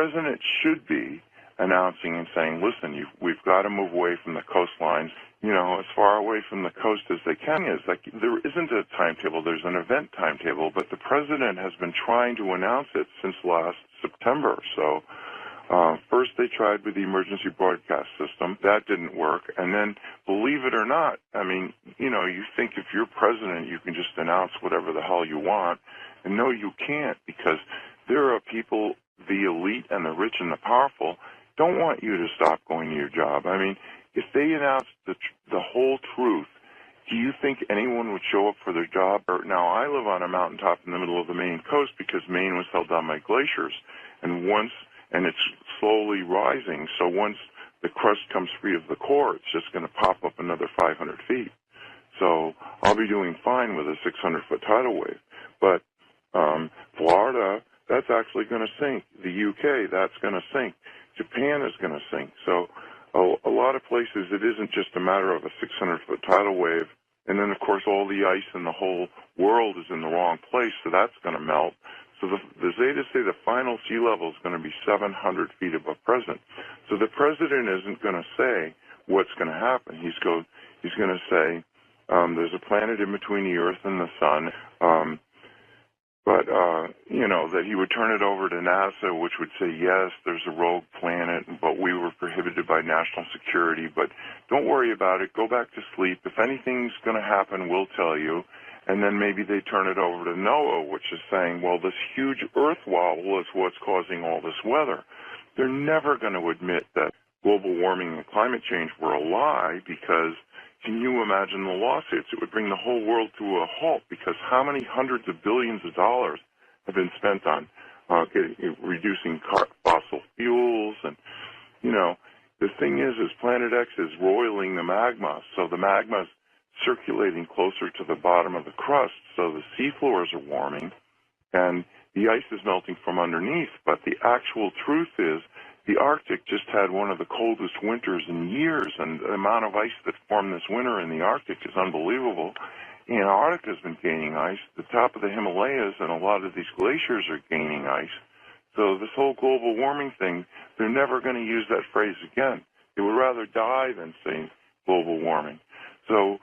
president should be announcing and saying, listen, we've got to move away from the coastlines, as far away from the coast as they can. Is like there isn't a timetable, there's an event timetable, but the president has been trying to announce it since last September. So first they tried with the emergency broadcast system. That didn't work. And then, believe it or not, I mean, you think if you're president, you can just announce whatever the hell you want. And no, you can't, because there are people, the elite and the rich and the powerful, don't want you to stop going to your job. I mean, if they announced the whole truth, do you think anyone would show up for their job? Now, I live on a mountaintop in the middle of the Maine coast because Maine was held down by glaciers. And it's slowly rising, so once the crust comes free of the core, it's just going to pop up another 500 feet. So I'll be doing fine with a 600-foot tidal wave. But Florida, that's actually going to sink. The UK, that's going to sink. Japan is going to sink. So a lot of places, it isn't just a matter of a 600-foot tidal wave. And then, of course, all the ice in the whole world is in the wrong place, so that's going to melt. So the Zetas say the final sea level is going to be 700 feet above present. So the president isn't going to say what's going to happen. He's going to say there's a planet in between the Earth and the Sun, that he would turn it over to NASA, which would say, yes, there's a rogue planet, but we were prohibited by national security, but don't worry about it. Go back to sleep. If anything's going to happen, we'll tell you. And then maybe they turn it over to NOAA, which is saying, well, this huge Earth wobble is what's causing all this weather. They're never going to admit that global warming and climate change were a lie, because can you imagine the lawsuits? It would bring the whole world to a halt, because how many hundreds of billions of dollars have been spent on reducing fossil fuels? And, the thing is Planet X is roiling the magma, so the magma's circulating closer to the bottom of the crust, so the seafloors are warming, and the ice is melting from underneath. But the actual truth is the Arctic just had one of the coldest winters in years, and the amount of ice that formed this winter in the Arctic is unbelievable. Antarctica has been gaining ice. The top of the Himalayas and a lot of these glaciers are gaining ice. So this whole global warming thing, they're never going to use that phrase again. They would rather die than say global warming. So,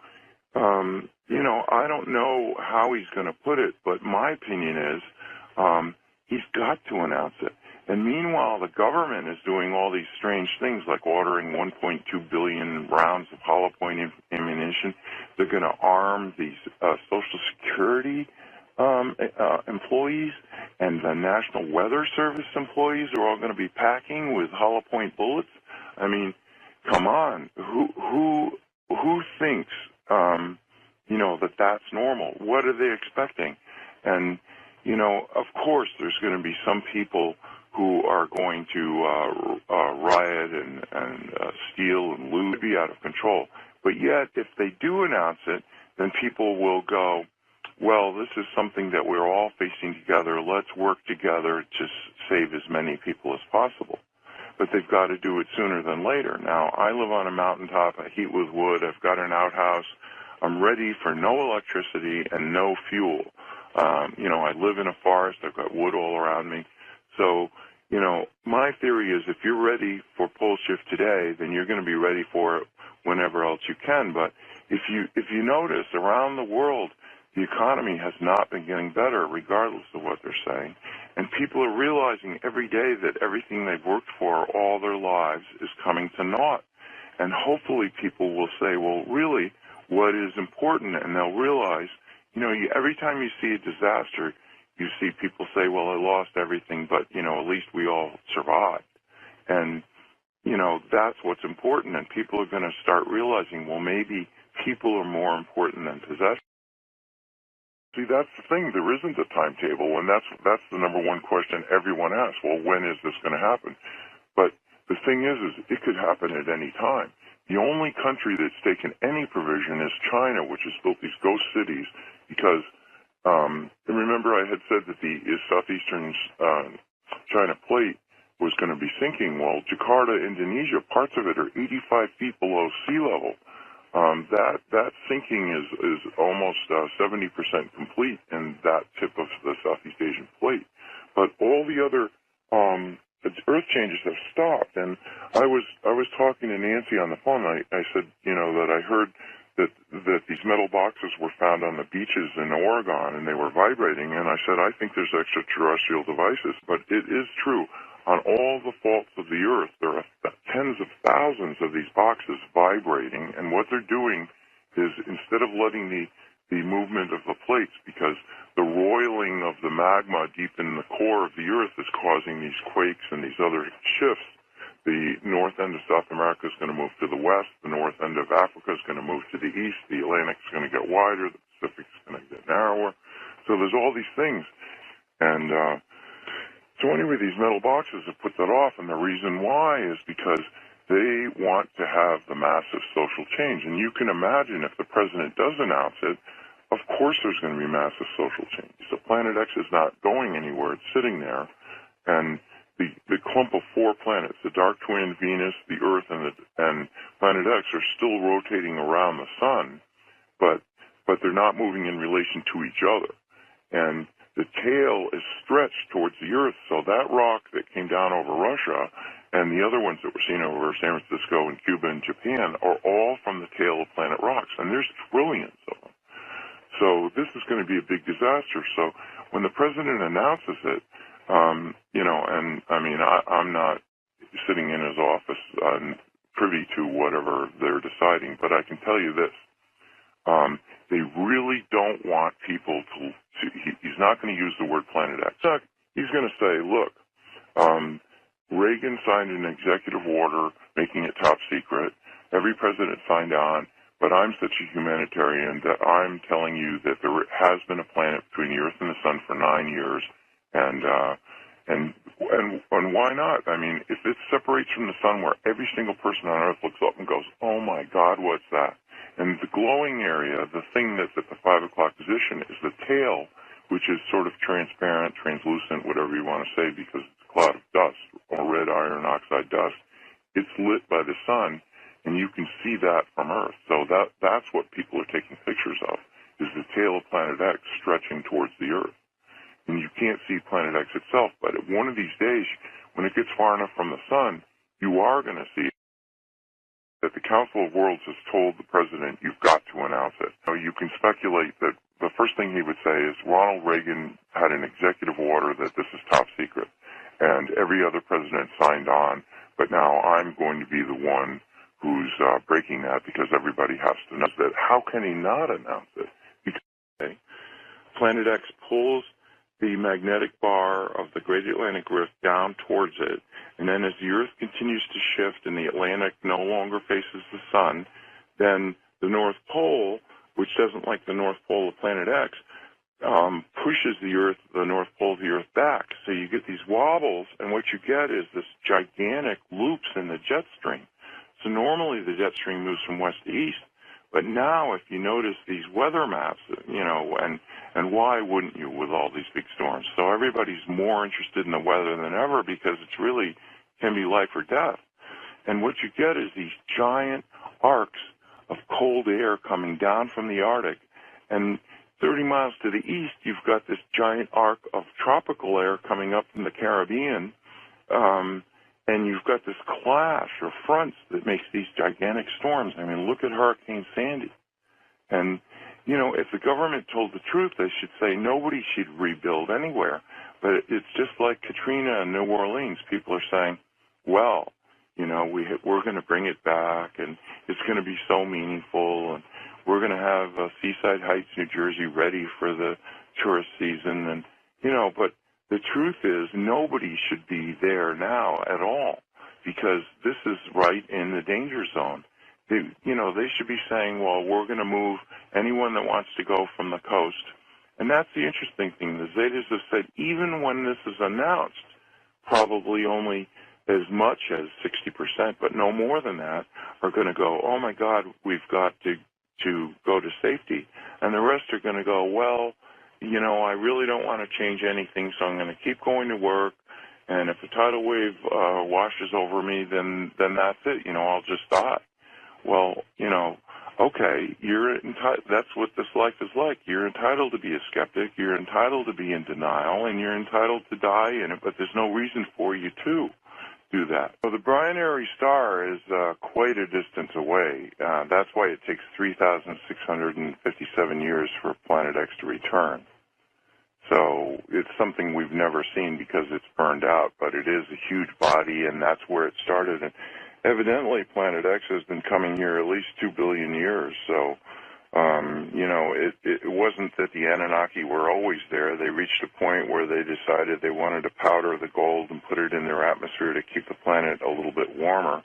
I don't know how he's going to put it, but my opinion is he's got to announce it. And meanwhile, the government is doing all these strange things, like ordering 1.2 billion rounds of hollow point ammunition. They're going to arm these Social Security employees, and the National Weather Service employees are all going to be packing with hollow point bullets. I mean, come on. Who thinks, that's normal? What are they expecting? And, of course, there's going to be some people who are going to riot and steal and loot, be out of control. But yet, if they do announce it, then people will go, well, this is something that we're all facing together. Let's work together to save as many people as possible. But they've got to do it sooner than later. Now, I live on a mountaintop. I heat with wood. I've got an outhouse. I'm ready for no electricity and no fuel. I live in a forest. I've got wood all around me. So, my theory is if you're ready for pole shift today, then you're going to be ready for it whenever else you can. But if you notice, around the world, the economy has not been getting better, regardless of what they're saying. And people are realizing every day that everything they've worked for all their lives is coming to naught. And hopefully people will say, well, really, what is important? And they'll realize, every time you see a disaster, you see people say, well, I lost everything, but, at least we all survived. And, that's what's important. And people are going to start realizing, well, maybe people are more important than possessions. See, that's the thing. There isn't a timetable, and that's the number one question everyone asks. Well, when is this going to happen? But the thing is it could happen at any time. The only country that's taken any provision is China, which has built these ghost cities because, remember I had said that the southeastern China plate was going to be sinking. Well, Jakarta, Indonesia, parts of it are 85 feet below sea level. That sinking is almost 70% complete in that tip of the Southeast Asian plate. But all the other Earth changes have stopped. And I was talking to Nancy on the phone. I said, that I heard that these metal boxes were found on the beaches in Oregon and they were vibrating. And I said, I think there's extraterrestrial devices. But it is true. On all the faults of the Earth, there are tens of thousands of these boxes vibrating. And what they're doing is, instead of letting the movement of the plates, because the roiling of the magma deep in the core of the Earth is causing these quakes and these other shifts. The north end of South America is going to move to the west. The north end of Africa is going to move to the east. The Atlantic is going to get wider. The Pacific is going to get narrower. So there's all these things. And so anyway, these metal boxes have put that off. And the reason why is because they want to have the massive social change. And you can imagine if the president does announce it, of course there's going to be massive social change. So Planet X is not going anywhere. It's sitting there. And the clump of four planets, the dark twin, Venus, the Earth, and Planet X, are still rotating around the sun, but they're not moving in relation to each other. And the tail is stretched towards the Earth, so that rock that came down over Russia and the other ones that were seen over San Francisco and Cuba and Japan are all from the tail of planet rocks, and there's trillions of them. So this is going to be a big disaster. So when the president announces it, and I mean, I'm not sitting in his office privy to whatever they're deciding, but I can tell you this. They really don't want people to he's not going to use the word Planet X. He's going to say, look, Reagan signed an executive order making it top secret. Every president signed on, but I'm such a humanitarian that I'm telling you that there has been a planet between the Earth and the Sun for 9 years, and why not? I mean, if it separates from the Sun where every single person on Earth looks up and goes, oh my God, what's that? And the glowing area, the thing that's at the 5 o'clock position, is the tail, which is sort of transparent, translucent, whatever you want to say, because it's a cloud of dust or red iron oxide dust. It's lit by the sun, and you can see that from Earth. So that's what people are taking pictures of, is the tail of Planet X stretching towards the Earth. And you can't see Planet X itself, but one of these days, when it gets far enough from the sun, you are going to see that the Council of Worlds has told the president, you've got to announce it. So you can speculate that the first thing he would say is Ronald Reagan had an executive order that this is top secret, and every other president signed on, but now I'm going to be the one who's breaking that because everybody has to know that. How can he not announce it? Because Planet X pulls the magnetic bar of the Great Atlantic Rift down towards it, and then as the Earth continues to shift and the Atlantic no longer faces the sun, then the North Pole, which doesn't like the North Pole of Planet X, pushes the North Pole of the Earth back. So you get these wobbles, and what you get is this gigantic loops in the jet stream. So normally the jet stream moves from west to east, but now if you notice these weather maps, and why wouldn't you with all these big storms? So everybody's more interested in the weather than ever because it's really can be life or death. And what you get is these giant arcs of cold air coming down from the Arctic, and 30 miles to the east, you've got this giant arc of tropical air coming up from the Caribbean, and you've got this clash of fronts that makes these gigantic storms. I mean, look at Hurricane Sandy. And, if the government told the truth, they should say nobody should rebuild anywhere. But it's just like Katrina in New Orleans. People are saying, well, we're going to bring it back, and it's going to be so meaningful, and we're going to have Seaside Heights, New Jersey, ready for the tourist season. And, but the truth is nobody should be there now at all because this is right in the danger zone. They should be saying, well, we're going to move anyone that wants to go from the coast. And that's the interesting thing. The Zetas have said even when this is announced, probably only as much as 60%, but no more than that, are going to go, oh, my God, we've got to go to safety. And the rest are going to go, well, I really don't want to change anything, so I'm going to keep going to work. And if a tidal wave washes over me, then that's it. I'll just die. Well, okay, that's what this life is like. You're entitled to be a skeptic, you're entitled to be in denial, and you're entitled to die in it, but there's no reason for you to do that. So the binary star is quite a distance away. That's why it takes 3,657 years for Planet X to return. So it's something we've never seen because it's burned out, but it is a huge body, and that's where it started. And evidently, Planet X has been coming here at least 2 billion years. So, it wasn't that the Anunnaki were always there. They reached a point where they decided they wanted to powder the gold and put it in their atmosphere to keep the planet a little bit warmer.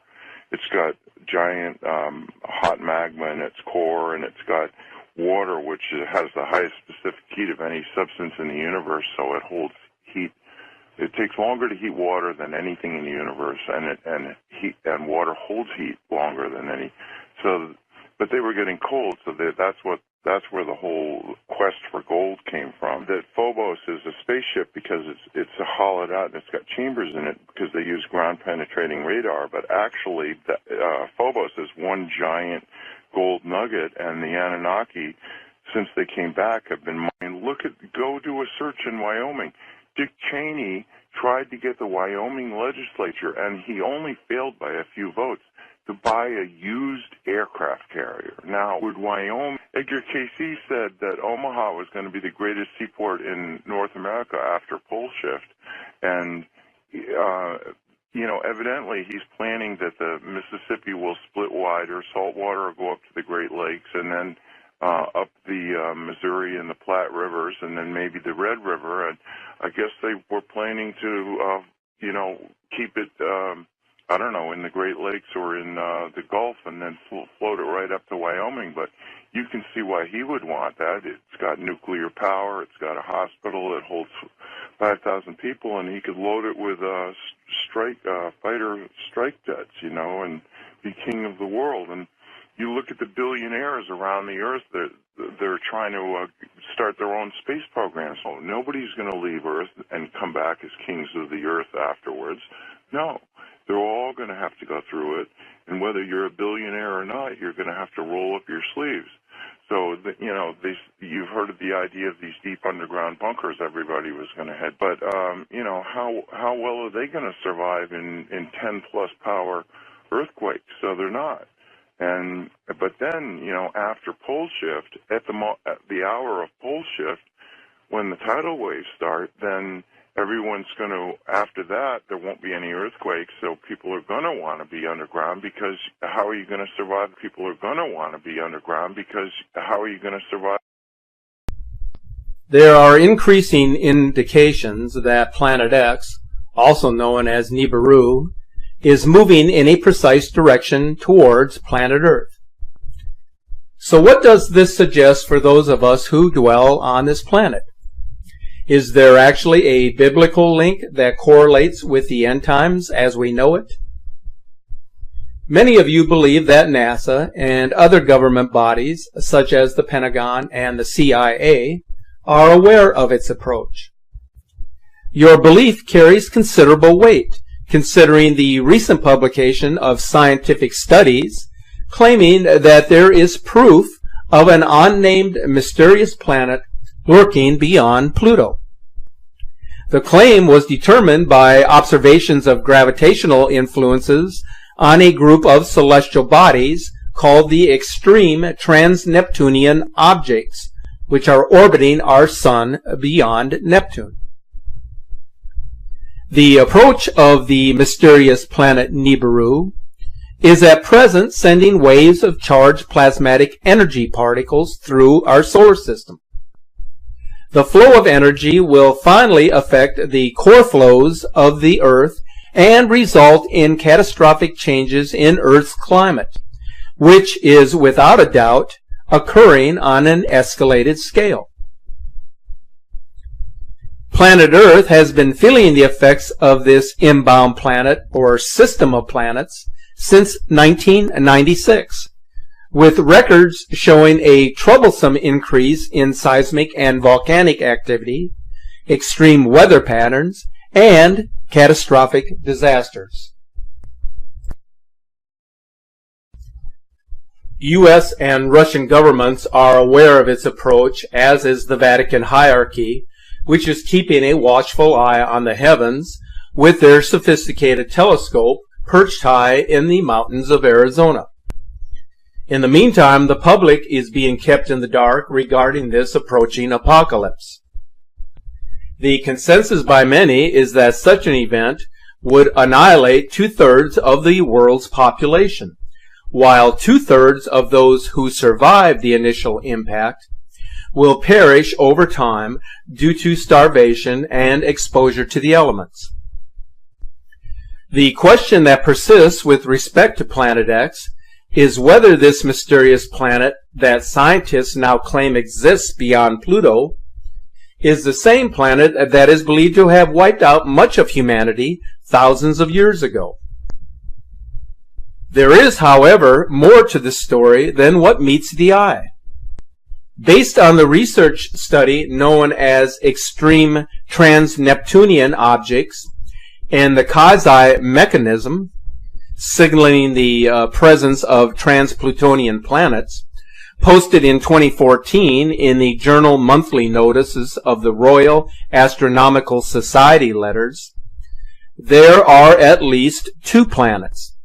It's got giant hot magma in its core, and it's got water, which has the highest specific heat of any substance in the universe, so it holds heat. It takes longer to heat water than anything in the universe, and water holds heat longer than any. So, but they were getting cold, so that's where the whole quest for gold came from. That Phobos is a spaceship because it's hollowed out and it's got chambers in it because they use ground-penetrating radar. But actually, Phobos is one giant gold nugget, and the Anunnaki, since they came back, have been mining. Go do a search in Wyoming. Dick Cheney tried to get the Wyoming legislature, and he only failed by a few votes, to buy a used aircraft carrier. Now, with Wyoming, Edgar Cayce said that Omaha was going to be the greatest seaport in North America after pole shift, and evidently he's planning that the Mississippi will split wider, saltwater will go up to the Great Lakes, and then up the Missouri and the Platte rivers, and then maybe the Red River. And I guess they were planning to, keep it, in the Great Lakes or in the Gulf, and then float it right up to Wyoming. But you can see why he would want that. It's got nuclear power. It's got a hospital. It holds 5,000 people, and he could load it with fighter strike jets, and be king of the world. And you look at the billionaires around the Earth, they're trying to start their own space programs. So nobody's going to leave Earth and come back as kings of the Earth afterwards. No, they're all going to have to go through it. And whether you're a billionaire or not, you're going to have to roll up your sleeves. So, you've heard of the idea of these deep underground bunkers everybody was going to head. But, how well are they going to survive in 10-plus power earthquakes? So they're not. But then, after pole shift, at the hour of pole shift, when the tidal waves start, then everyone's going to, after that, there won't be any earthquakes, so people are going to want to be underground, because how are you going to survive? People are going to want to be underground, because how are you going to survive? There are increasing indications that Planet X, also known as Nibiru, is moving in a precise direction towards planet Earth. So what does this suggest for those of us who dwell on this planet? Is there actually a biblical link that correlates with the end times as we know it? Many of you believe that NASA and other government bodies, such as the Pentagon and the CIA, are aware of its approach. Your belief carries considerable weight, considering the recent publication of scientific studies claiming that there is proof of an unnamed mysterious planet lurking beyond Pluto. The claim was determined by observations of gravitational influences on a group of celestial bodies called the extreme trans-Neptunian objects, which are orbiting our Sun beyond Neptune. The approach of the mysterious planet Nibiru is at present sending waves of charged plasmatic energy particles through our solar system. The flow of energy will finally affect the core flows of the Earth and result in catastrophic changes in Earth's climate, which is without a doubt occurring on an escalated scale. Planet Earth has been feeling the effects of this inbound planet or system of planets since 1996, with records showing a troublesome increase in seismic and volcanic activity, extreme weather patterns, and catastrophic disasters. U.S. and Russian governments are aware of its approach, as is the Vatican hierarchy, which is keeping a watchful eye on the heavens with their sophisticated telescope perched high in the mountains of Arizona. In the meantime, the public is being kept in the dark regarding this approaching apocalypse. The consensus by many is that such an event would annihilate 2/3 of the world's population, while 2/3 of those who survive the initial impact will perish over time due to starvation and exposure to the elements. The question that persists with respect to Planet X is whether this mysterious planet that scientists now claim exists beyond Pluto is the same planet that is believed to have wiped out much of humanity thousands of years ago. There is, however, more to this story than what meets the eye. Based on the research study known as extreme trans-Neptunian objects and the Kazai mechanism, signaling the presence of trans-Plutonian planets, posted in 2014 in the Journal Monthly Notices of the Royal Astronomical Society letters, there are at least 2 planets,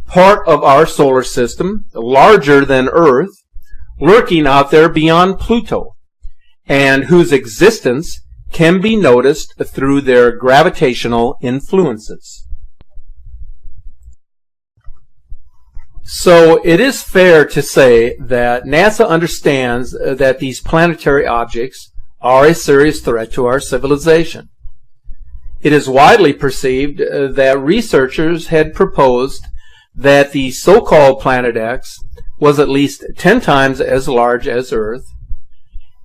part of our solar system, larger than Earth, lurking out there beyond Pluto, and whose existence can be noticed through their gravitational influences. So it is fair to say that NASA understands that these planetary objects are a serious threat to our civilization. It is widely perceived that researchers had proposed that the so-called Planet X was at least 10 times as large as Earth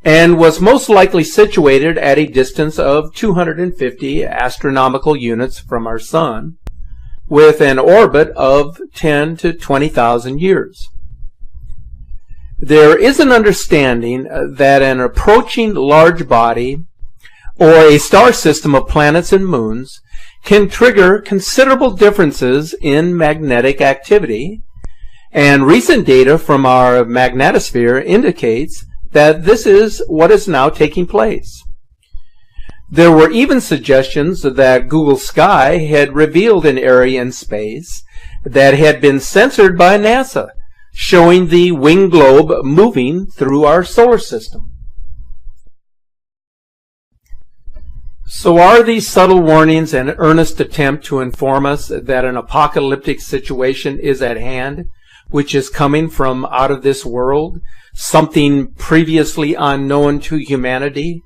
and was most likely situated at a distance of 250 astronomical units from our Sun, with an orbit of 10 to 20,000 years. There is an understanding that an approaching large body or a star system of planets and moons can trigger considerable differences in magnetic activity, and recent data from our magnetosphere indicates that this is what is now taking place. There were even suggestions that Google Sky had revealed an area in space that had been censored by NASA, showing the winged globe moving through our solar system. So are these subtle warnings an earnest attempt to inform us that an apocalyptic situation is at hand, which is coming from out of this world, something previously unknown to humanity,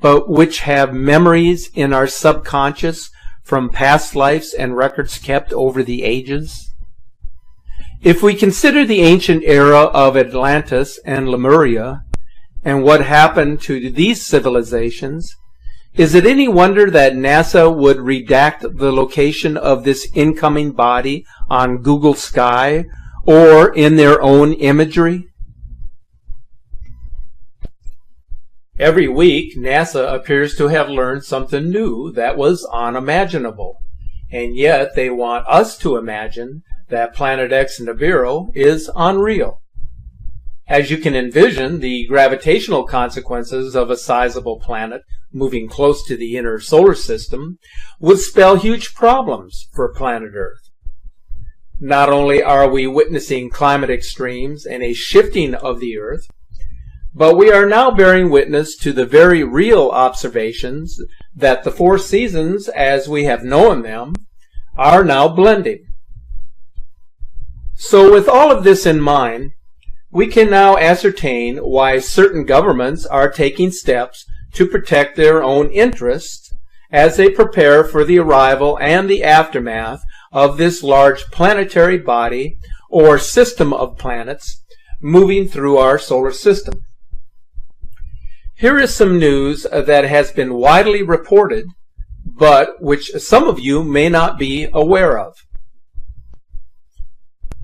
but which have memories in our subconscious from past lives and records kept over the ages? If we consider the ancient era of Atlantis and Lemuria and what happened to these civilizations, is it any wonder that NASA would redact the location of this incoming body on Google Sky or in their own imagery? Every week, NASA appears to have learned something new that was unimaginable, and yet they want us to imagine that Planet X Nibiru is unreal. As you can envision, the gravitational consequences of a sizable planet moving close to the inner solar system would spell huge problems for planet Earth. Not only are we witnessing climate extremes and a shifting of the Earth, but we are now bearing witness to the very real observations that the 4 seasons, as we have known them, are now blending. So with all of this in mind, we can now ascertain why certain governments are taking steps to protect their own interests as they prepare for the arrival and the aftermath of this large planetary body or system of planets moving through our solar system. Here is some news that has been widely reported, but which some of you may not be aware of.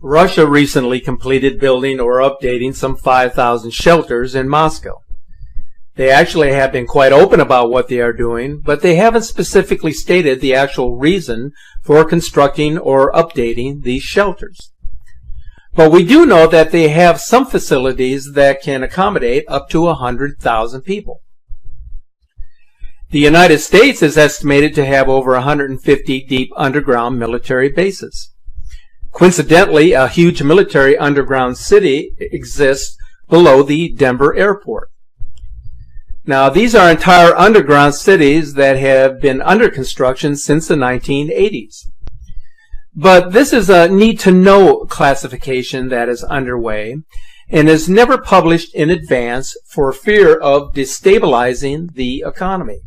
Russia recently completed building or updating some 5,000 shelters in Moscow. They actually have been quite open about what they are doing, but they haven't specifically stated the actual reason for constructing or updating these shelters. But we do know that they have some facilities that can accommodate up to 100,000 people. The United States is estimated to have over 150 deep underground military bases. Coincidentally, a huge military underground city exists below the Denver airport. Now, these are entire underground cities that have been under construction since the 1980s. But this is a need-to-know classification that is underway and is never published in advance for fear of destabilizing the economy.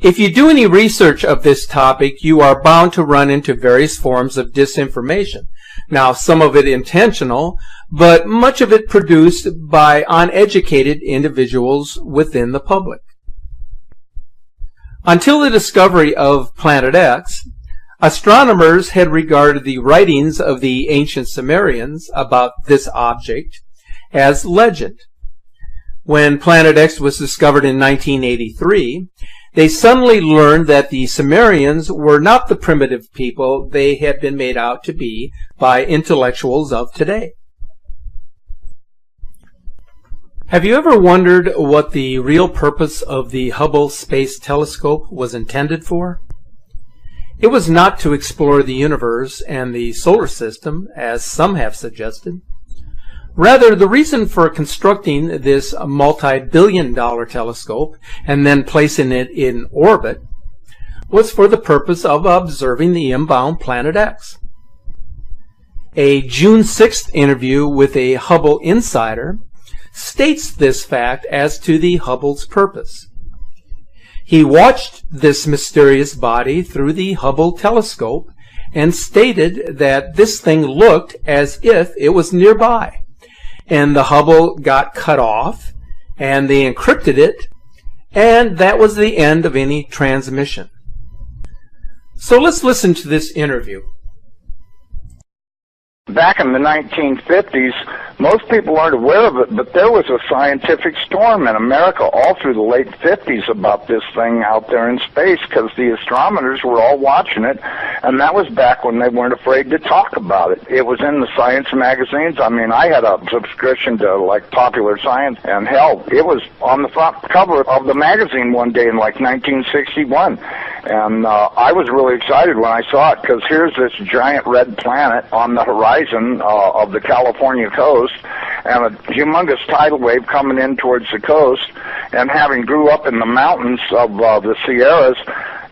If you do any research of this topic, you are bound to run into various forms of disinformation. Now, some of it intentional, but much of it produced by uneducated individuals within the public. Until the discovery of Planet X, astronomers had regarded the writings of the ancient Sumerians about this object as legend. When Planet X was discovered in 1983, they suddenly learned that the Sumerians were not the primitive people they had been made out to be by intellectuals of today. Have you ever wondered what the real purpose of the Hubble Space Telescope was intended for? It was not to explore the universe and the solar system, as some have suggested. Rather, the reason for constructing this multi-billion-dollar telescope and then placing it in orbit was for the purpose of observing the inbound Planet X. A June 6th interview with a Hubble insider states this fact as to the Hubble's purpose. He watched this mysterious body through the Hubble telescope and stated that this thing looked as if it was nearby. And the Hubble got cut off, and they encrypted it, and that was the end of any transmission. So let's listen to this interview. Back in the 1950s, most people aren't aware of it, but there was a scientific storm in America all through the late 50s about this thing out there in space because the astronomers were all watching it, and that was back when they weren't afraid to talk about it. It was in the science magazines. I mean, I had a subscription to, like, Popular Science, and hell, it was on the front cover of the magazine one day in, like, 1961. And I was really excited when I saw it because here's this giant red planet on the horizon of the California coast and a humongous tidal wave coming in towards the coast. And having grew up in the mountains of the Sierras,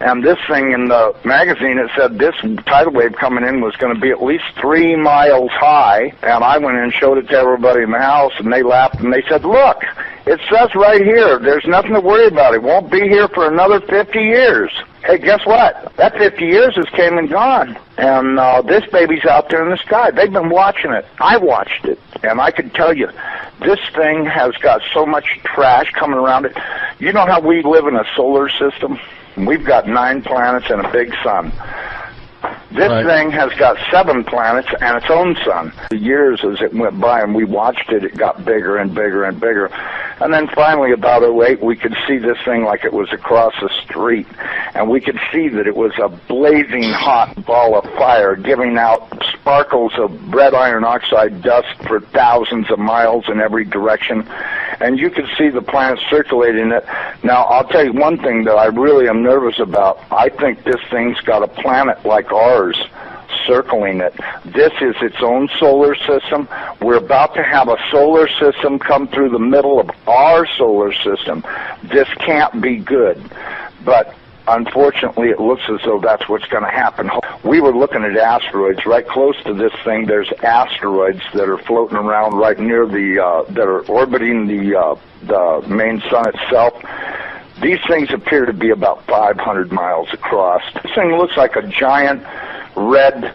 and this thing in the magazine, it said this tidal wave coming in was going to be at least 3 miles high. And I went in and showed it to everybody in the house, and they laughed and they said, look, it says right here, there's nothing to worry about. It won't be here for another 50 years. Hey, guess what? That 50 years has came and gone. And this baby's out there in the sky. They've been watching it. I watched it. And I can tell you, this thing has got so much trash coming around it. You know how we live in a solar system? We've got 9 planets and a big sun. This thing has got 7 planets and its own sun. The years as it went by and we watched it, it got bigger and bigger and bigger. And then finally, about 2008, we could see this thing like it was across the street. And we could see that it was a blazing hot ball of fire giving out sparkles of red iron oxide dust for thousands of miles in every direction. And you could see the planet circulating it. Now, I'll tell you one thing that I really am nervous about. I think this thing's got a planet like ours circling it. This is its own solar system. We're about to have a solar system come through the middle of our solar system. This can't be good. But unfortunately, it looks as though that's what's going to happen. We were looking at asteroids. Right close to this thing, there's asteroids that are floating around right near the, that are orbiting the main sun itself. These things appear to be about 500 miles across. This thing looks like a giant red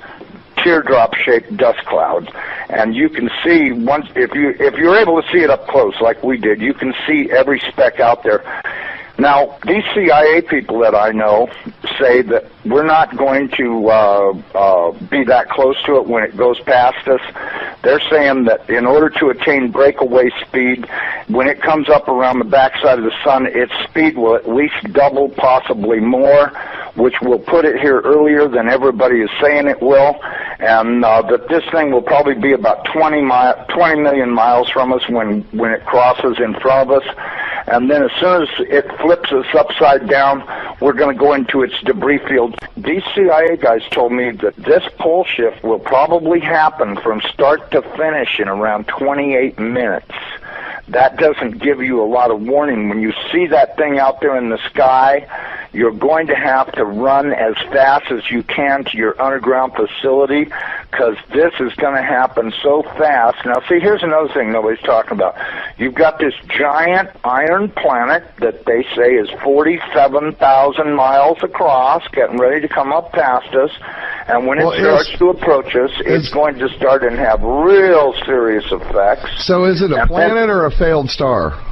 teardrop-shaped dust cloud, and you can see once if you're able to see it up close like we did, you can see every speck out there. Now, these CIA people that I know say that we're not going to be that close to it when it goes past us. They're saying that in order to attain breakaway speed, when it comes up around the backside of the sun, its speed will at least double, possibly more, which will put it here earlier than everybody is saying it will. and that this thing will probably be about 20 million miles from us when it crosses in front of us. And then as soon as it flips us upside down, we're going to go into its debris field. These CIA guys told me that this pole shift will probably happen from start to finish in around 28 minutes. That doesn't give you a lot of warning. When you see that thing out there in the sky, you're going to have to run as fast as you can to your underground facility, because this is going to happen so fast. Now, see, here's another thing nobody's talking about. You've got this giant iron planet that they say is 47,000 miles across, getting ready to come up past us, and when it starts to approach us, it's going to start and have real serious effects. So is it a planet or a failed star?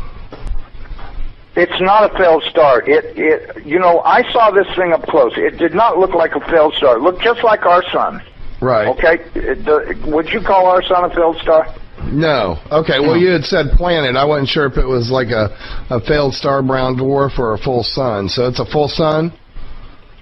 It's not a failed star. You know, I saw this thing up close. It did not look like a failed star. It looked just like our sun. Right. Okay. Would you call our sun a failed star? No. Okay. Well, you had said planet. I wasn't sure if it was like a failed star brown dwarf or a full sun. So it's a full sun?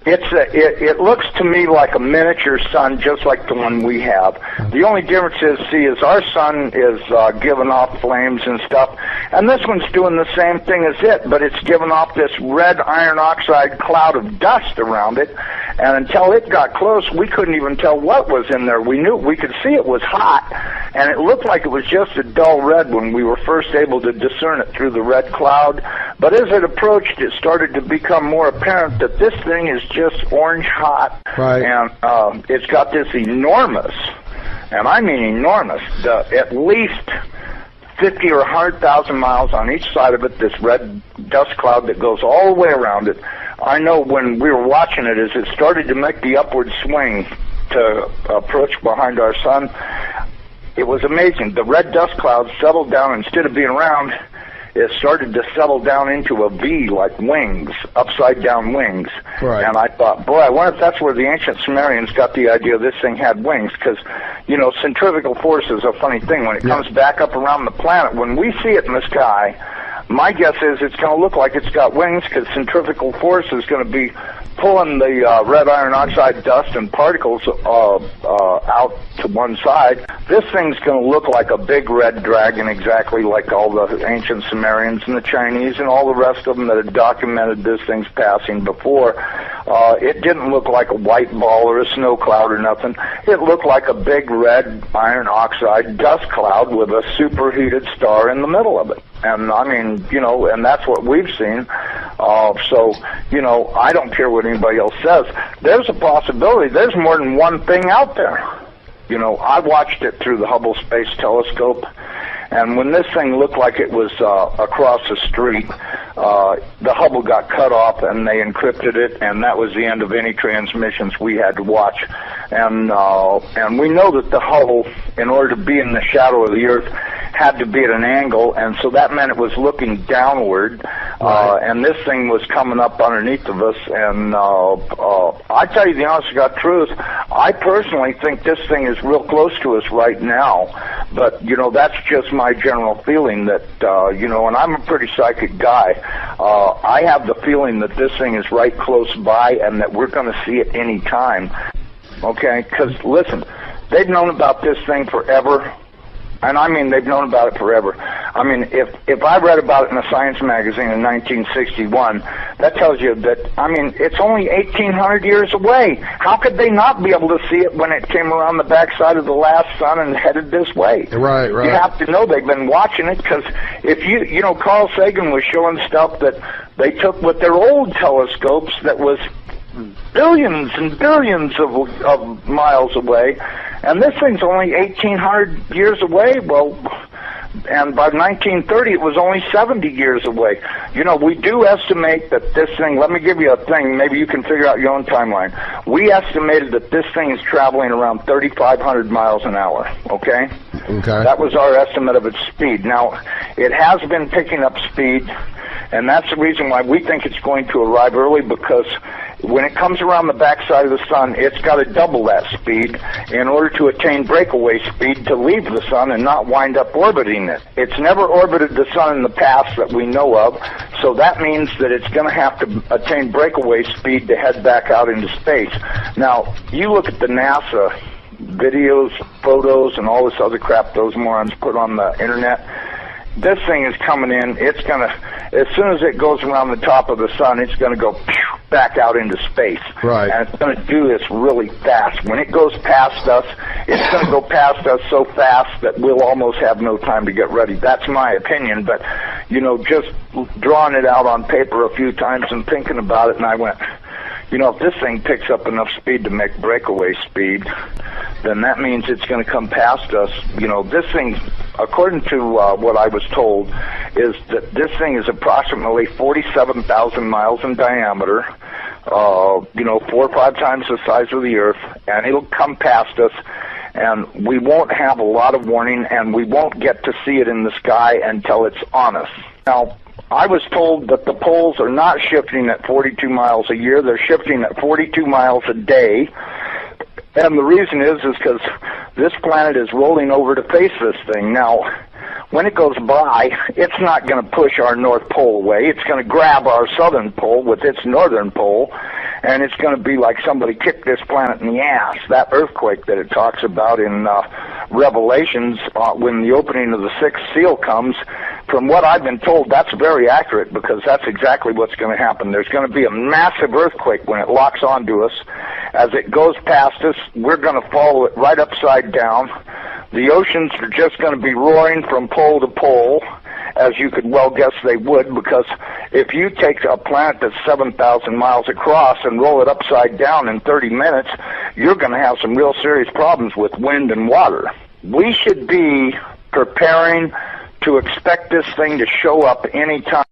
It looks to me like a miniature sun, just like the one we have. The only difference is our sun is giving off flames and stuff, and this one's doing the same thing as it, but it's giving off this red iron oxide cloud of dust around it, and until it got close, we couldn't even tell what was in there. We could see it was hot, and it looked like it was just a dull red when we were first able to discern it through the red cloud, but as it approached, it started to become more apparent that this thing is just orange hot, right. And it's got this enormous, and I mean enormous, at least 50 or 100,000 miles on each side of it, this red dust cloud that goes all the way around it. I know when we were watching it, as it started to make the upward swing to approach behind our sun, it was amazing. The red dust cloud settled down. Instead of being round, it started to settle down into a V, like wings, upside-down wings. Right. And I thought, boy, I wonder if that's where the ancient Sumerians got the idea this thing had wings, because, you know, centrifugal force is a funny thing. When it comes back up around the planet, when we see it in the sky, my guess is it's going to look like it's got wings, because centrifugal force is going to be pulling the red iron oxide dust and particles out to one side. This thing's going to look like a big red dragon, exactly like all the ancient Sumerians and the Chinese and all the rest of them that had documented this thing's passing before. It didn't look like a white ball or a snow cloud or nothing. It looked like a big red iron oxide dust cloud with a superheated star in the middle of it. And I mean, you know, and that's what we've seen. So, you know, I don't care what anybody else says. There's a possibility. There's more than one thing out there. You know, I watched it through the Hubble Space Telescope, and when this thing looked like it was across the street, the Hubble got cut off and they encrypted it, and that was the end of any transmissions we had to watch. And we know that the Hubble, in order to be in the shadow of the Earth, had to be at an angle, and so that meant it was looking downward, and this thing was coming up underneath of us, and I tell you the honest to God truth, I personally think this thing is real close to us right now, but, you know, that's just my general feeling that, you know, and I'm a pretty psychic guy, I have the feeling that this thing is right close by and that we're going to see it any time, okay, because, listen, they've known about this thing forever. And I mean, they've known about it forever. I mean, if I read about it in a science magazine in 1961, that tells you that, I mean, it's only 1,800 years away. How could they not be able to see it when it came around the backside of the last sun and headed this way? Right. You have to know they've been watching it, because if you know, Carl Sagan was showing stuff that they took with their old telescopes that was billions and billions of miles away, and this thing's only 1,800 years away. Well, and by 1930 it was only 70 years away. You know, we do estimate that this thing, let me give you a thing, maybe you can figure out your own timeline. We estimated that this thing is traveling around 3,500 miles an hour, okay? Okay. That was our estimate of its speed. Now, it has been picking up speed, and that's the reason why we think it's going to arrive early, because when it comes around the backside of the sun, it's got to double that speed in order to attain breakaway speed to leave the sun and not wind up orbiting it. It's never orbited the sun in the past that we know of, so that means that it's going to have to attain breakaway speed to head back out into space. Now, you look at the NASA videos, photos, and all this other crap those morons put on the internet. This thing is coming in. It's gonna, as soon as it goes around the top of the sun, it's gonna go back out into space. Right. And it's gonna do this really fast. When it goes past us, it's gonna go past us so fast that we'll almost have no time to get ready. That's my opinion, but, you know, just drawing it out on paper a few times and thinking about it, and I went, you know, if this thing picks up enough speed to make breakaway speed, then that means it's going to come past us. You know, this thing, according to what I was told, is that this thing is approximately 47,000 miles in diameter, you know, 4 or 5 times the size of the Earth, and it'll come past us, and we won't have a lot of warning, and we won't get to see it in the sky until it's on us. Now, I was told that the poles are not shifting at 42 miles a year. They're shifting at 42 miles a day. And the reason is because this planet is rolling over to face this thing. Now, when it goes by, it's not going to push our North Pole away. It's going to grab our southern pole with its northern pole, and it's going to be like somebody kicked this planet in the ass. That earthquake that it talks about in Revelations, when the opening of the 6th seal comes, from what I've been told, that's very accurate, because that's exactly what's going to happen. There's going to be a massive earthquake when it locks onto us. As it goes past us, we're going to follow it right upside down. The oceans are just going to be roaring from pole to pole, as you could well guess they would, because if you take a planet that's 7,000 miles across and roll it upside down in 30 minutes, you're going to have some real serious problems with wind and water. We should be preparing to expect this thing to show up any time.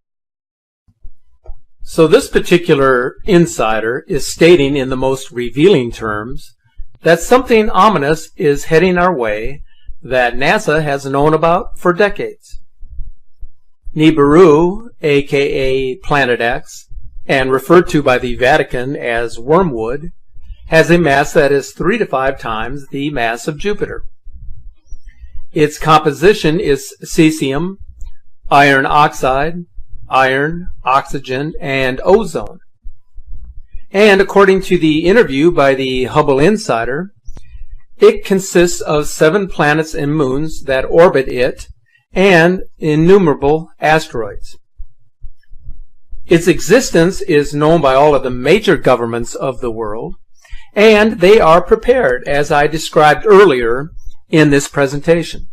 So this particular insider is stating in the most revealing terms that something ominous is heading our way that NASA has known about for decades. Nibiru, aka Planet X, and referred to by the Vatican as wormwood, has a mass that is 3 to 5 times the mass of Jupiter. Its composition is cesium, iron oxide, iron, oxygen, and ozone. And according to the interview by the Hubble Insider, it consists of 7 planets and moons that orbit it and innumerable asteroids. Its existence is known by all of the major governments of the world, and they are prepared, as I described earlier in this presentation.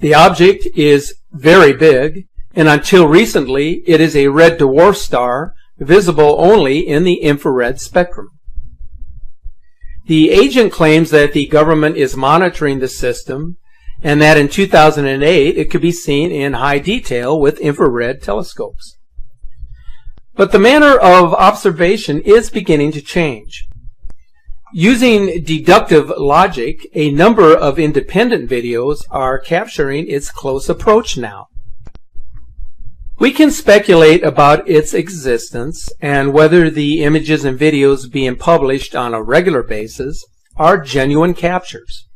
The object is very big, and until recently it is a red dwarf star visible only in the infrared spectrum. The agent claims that the government is monitoring the system and that in 2008 it could be seen in high detail with infrared telescopes. But the manner of observation is beginning to change. Using deductive logic, a number of independent videos are capturing its close approach now. We can speculate about its existence and whether the images and videos being published on a regular basis are genuine captures.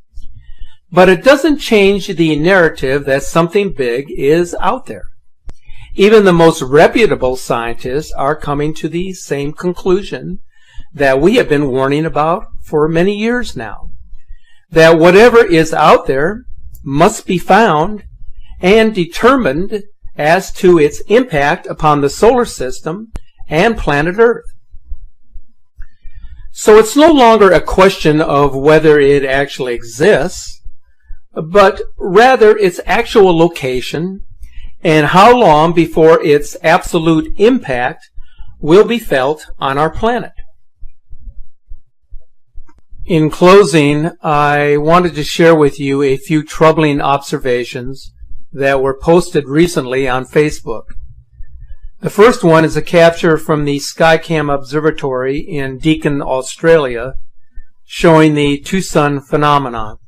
But it doesn't change the narrative that something big is out there. Even the most reputable scientists are coming to the same conclusion that we have been warning about for many years now. That whatever is out there must be found and determined as to its impact upon the solar system and planet Earth. So it's no longer a question of whether it actually exists, but rather its actual location and how long before its absolute impact will be felt on our planet. In closing, I wanted to share with you a few troubling observations that were posted recently on Facebook. The first one is a capture from the Skycam Observatory in Deakin, Australia, showing the two-sun phenomenon.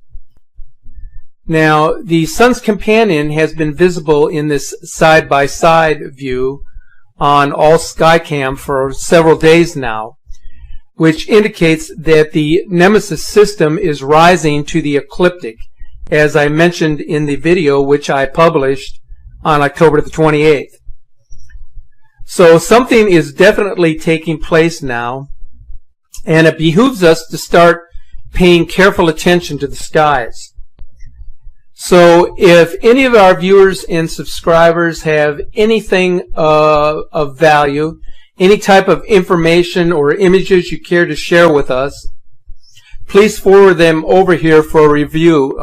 Now, the sun's companion has been visible in this side-by-side view on all Skycam for several days now, which indicates that the Nemesis system is rising to the ecliptic, as I mentioned in the video which I published on October the 28th. So something is definitely taking place now, and it behooves us to start paying careful attention to the skies. So if any of our viewers and subscribers have anything of value, any type of information or images you care to share with us, please forward them over here for a review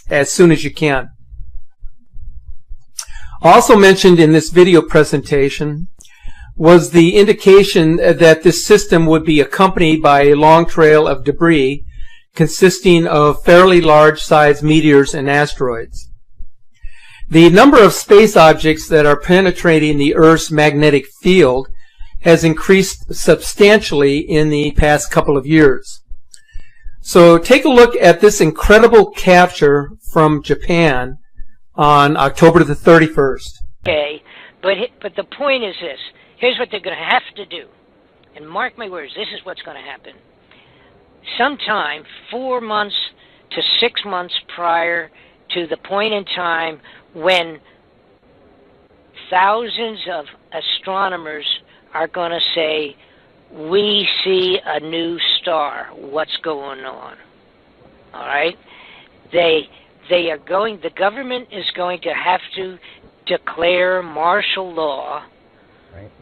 as soon as you can. Also mentioned in this video presentation was the indication that this system would be accompanied by a long trail of debris consisting of fairly large-sized meteors and asteroids. The number of space objects that are penetrating the Earth's magnetic field has increased substantially in the past couple of years. So take a look at this incredible capture from Japan on October the 31st. Okay, but the point is this. Here's what they're going to have to do. And mark my words, this is what's going to happen. Sometime 4 months to 6 months prior to the point in time when thousands of astronomers are going to say, we see a new star. What's going on? All right? They are going, the government is going to have to declare martial law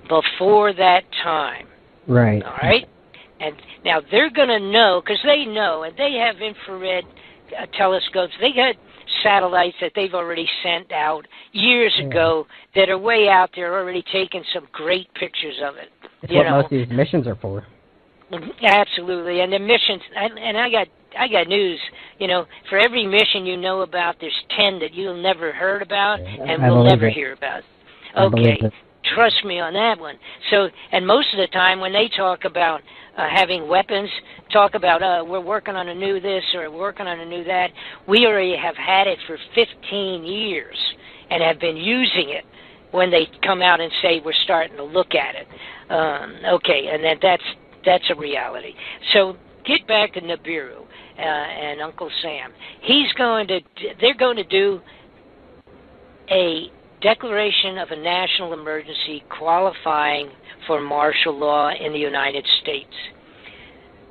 before that time. Right. All right? And now they're going to know, because they know, and they have infrared telescopes. They got satellites that they've already sent out years ago that are way out there, already taking some great pictures of it. It's what most of these missions are for. Absolutely, and the missions, and I got news. You know, for every mission you know about, there's 10 that you'll never heard about and will never hear about. Okay, trust me on that one. So, and most of the time when they talk about having weapons, talk about we're working on a new this or we're working on a new that, we already have had it for 15 years and have been using it when they come out and say we're starting to look at it. Okay, and that's a reality. So get back to Nibiru and Uncle Sam. They're going to do a declaration of a national emergency qualifying for martial law in the United States.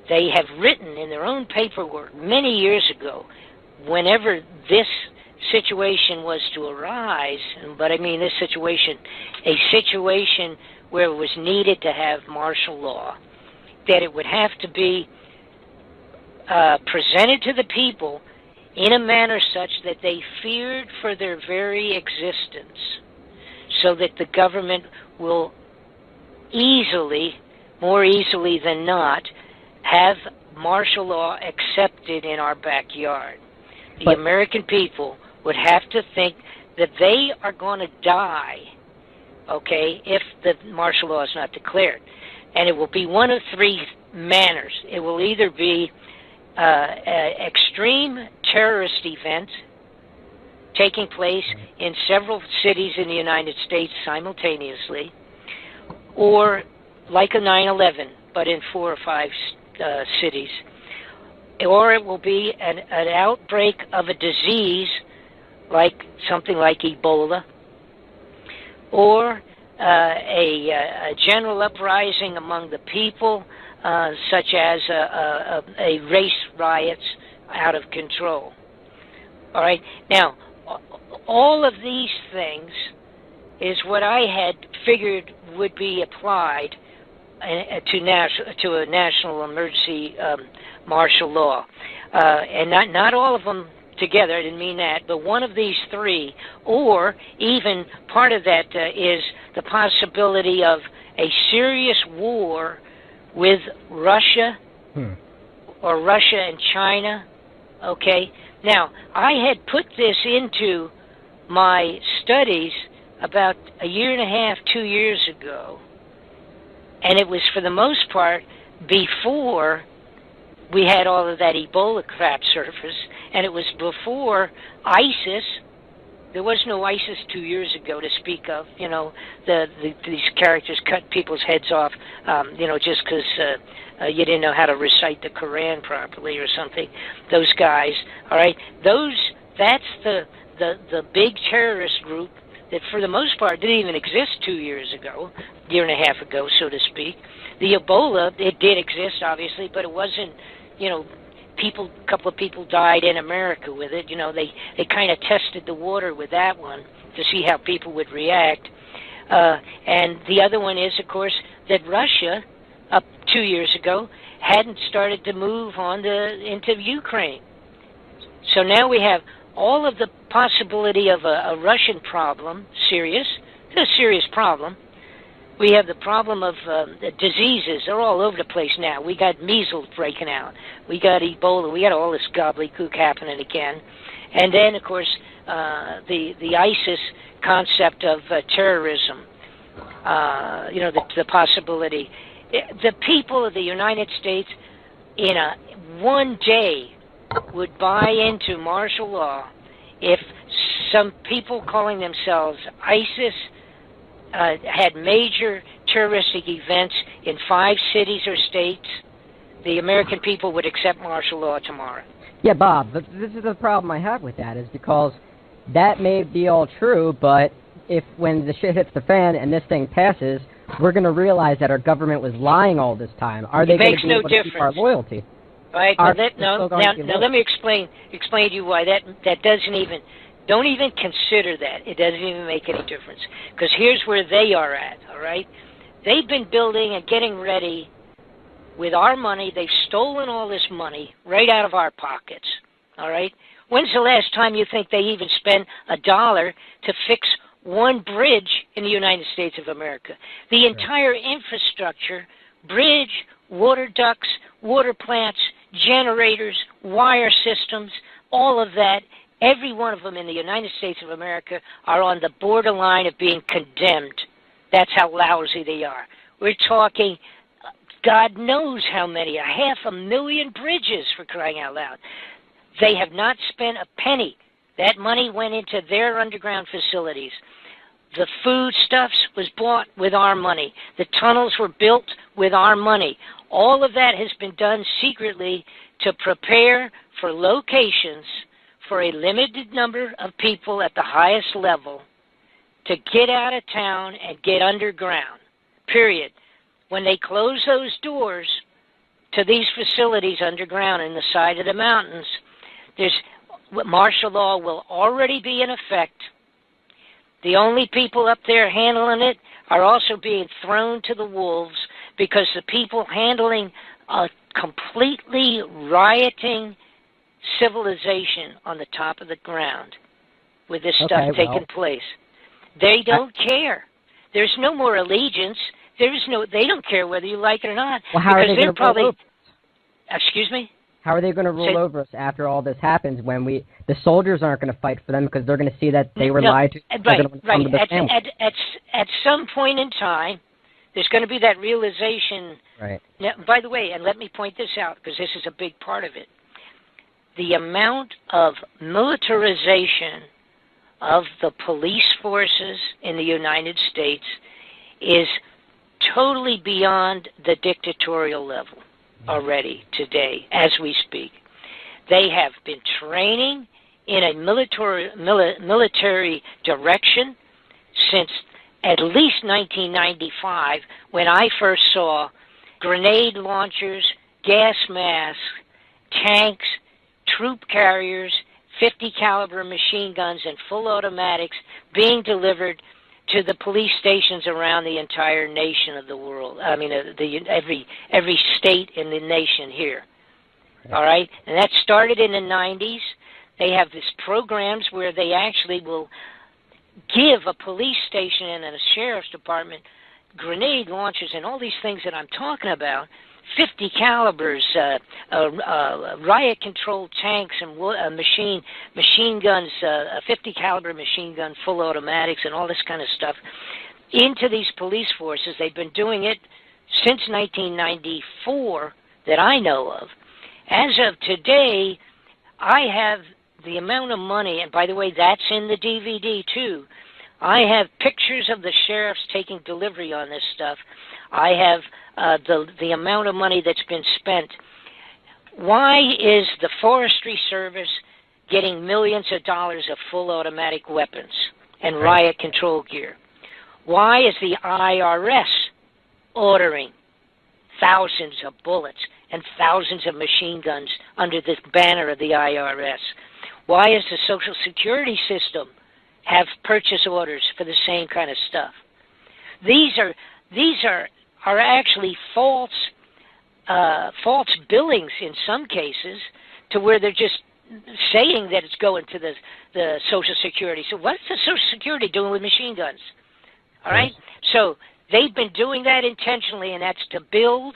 They have written in their own paperwork many years ago, whenever this situation was to arise, but I mean this situation, a situation where it was needed to have martial law, that it would have to be presented to the people in a manner such that they feared for their very existence, so that the government will easily, more easily than not, have martial law accepted in our backyard. The American people would have to think that they are going to die, okay, if the martial law is not declared. And it will be one of three manners. It will either be an extreme terrorist event taking place in several cities in the United States simultaneously, or like a 9/11, but in 4 or 5 cities, or it will be an outbreak of a disease like something like Ebola, or a general uprising among the people, such as a race riots out of control. All right. Now, all of these things is what I had figured would be applied to a national emergency martial law, and not all of them together. I didn't mean that, but one of these three, or even part of that is the possibility of a serious war with Russia or Russia and China. Okay. Now, I had put this into my studies about 1.5 years, 2 years ago, and it was for the most part before we had all of that Ebola crap surface, and it was before ISIS. There was no ISIS 2 years ago to speak of. You know, these characters cut people's heads off, you know, just because you didn't know how to recite the Quran properly or something. Those guys, all right, that's the big terrorist group that for the most part didn't even exist 2 years ago, 1.5 years ago, so to speak. The Ebola, it did exist, obviously, but it wasn't, you know, a couple of people died in America with it. You know, they kind of tested the water with that one to see how people would react. And the other one is, of course, that Russia, up 2 years ago, hadn't started to move on into Ukraine. So now we have all of the possibility of a Russian problem, serious. It's a serious problem. We have the problem of the diseases. They're all over the place now. We got measles breaking out. We got Ebola. We got all this gobbledygook happening again. And then, of course, the ISIS concept of terrorism. You know, the possibility. The people of the United States in one day would buy into martial law if some people calling themselves ISIS had major terroristic events in 5 cities or states. The American people would accept martial law tomorrow. Yeah, Bob, but this is the problem I have with that, is because that may be all true, but if when the shit hits the fan and this thing passes, we're going to realize that our government was lying all this time. Are they going to be able to keep our loyalty? Right. Well, now let me explain to you why that doesn't even. Don't even consider that. It doesn't even make any difference. Because here's where they are at, all right? They've been building and getting ready with our money. They've stolen all this money right out of our pockets, all right? When's the last time you think they even spent $1 to fix one bridge in the United States of America? The entire infrastructure, bridge, water ducts, water plants, generators, wire systems, all of that, every one of them in the United States of America are on the borderline of being condemned. That's how lousy they are. We're talking, God knows how many, 500,000 bridges, for crying out loud. They have not spent a penny. That money went into their underground facilities. The foodstuffs was bought with our money. The tunnels were built with our money. All of that has been done secretly to prepare for locations for a limited number of people at the highest level to get out of town and get underground, period. When they close those doors to these facilities underground in the side of the mountains, martial law will already be in effect. The only people up there handling it are also being thrown to the wolves because the people handling a completely rioting civilization on the top of the ground with this stuff taking place. They don't care. There's no more allegiance. They don't care whether you like it or not. Well, how are they going to roll over? Excuse me? How are they going to roll over us after all this happens when the soldiers aren't going to fight for them because they're going to see that they were lied to? Right. At some point in time, there's going to be that realization. Right. Now, by the way, and let me point this out because this is a big part of it. The amount of militarization of the police forces in the United States is totally beyond the dictatorial level already today, as we speak. They have been training in a military direction since at least 1995, when I first saw grenade launchers, gas masks, tanks, troop carriers, 50 caliber machine guns, and full automatics being delivered to the police stations around the entire nation of the world. I mean, every state in the nation here. All right? And that started in the 90s. They have these programs where they actually will give a police station and a sheriff's department grenade launchers and all these things that I'm talking about, 50 calibers, riot control tanks and machine guns, 50 caliber machine gun, full automatics, and all this kind of stuff into these police forces. They've been doing it since 1994 that I know of. As of today, I have the amount of money, and by the way, that's in the DVD too. I have pictures of the sheriffs taking delivery on this stuff. I have the amount of money that's been spent. Why is the Forestry Service getting millions of dollars of full automatic weapons and riot control gear? Why is the IRS ordering thousands of bullets and thousands of machine guns under the banner of the IRS? Why does the Social Security system have purchase orders for the same kind of stuff? These are actually false billings in some cases, to where they're just saying that it's going to the Social Security. So what's the Social Security doing with machine guns? All right? So they've been doing that intentionally, and that's to build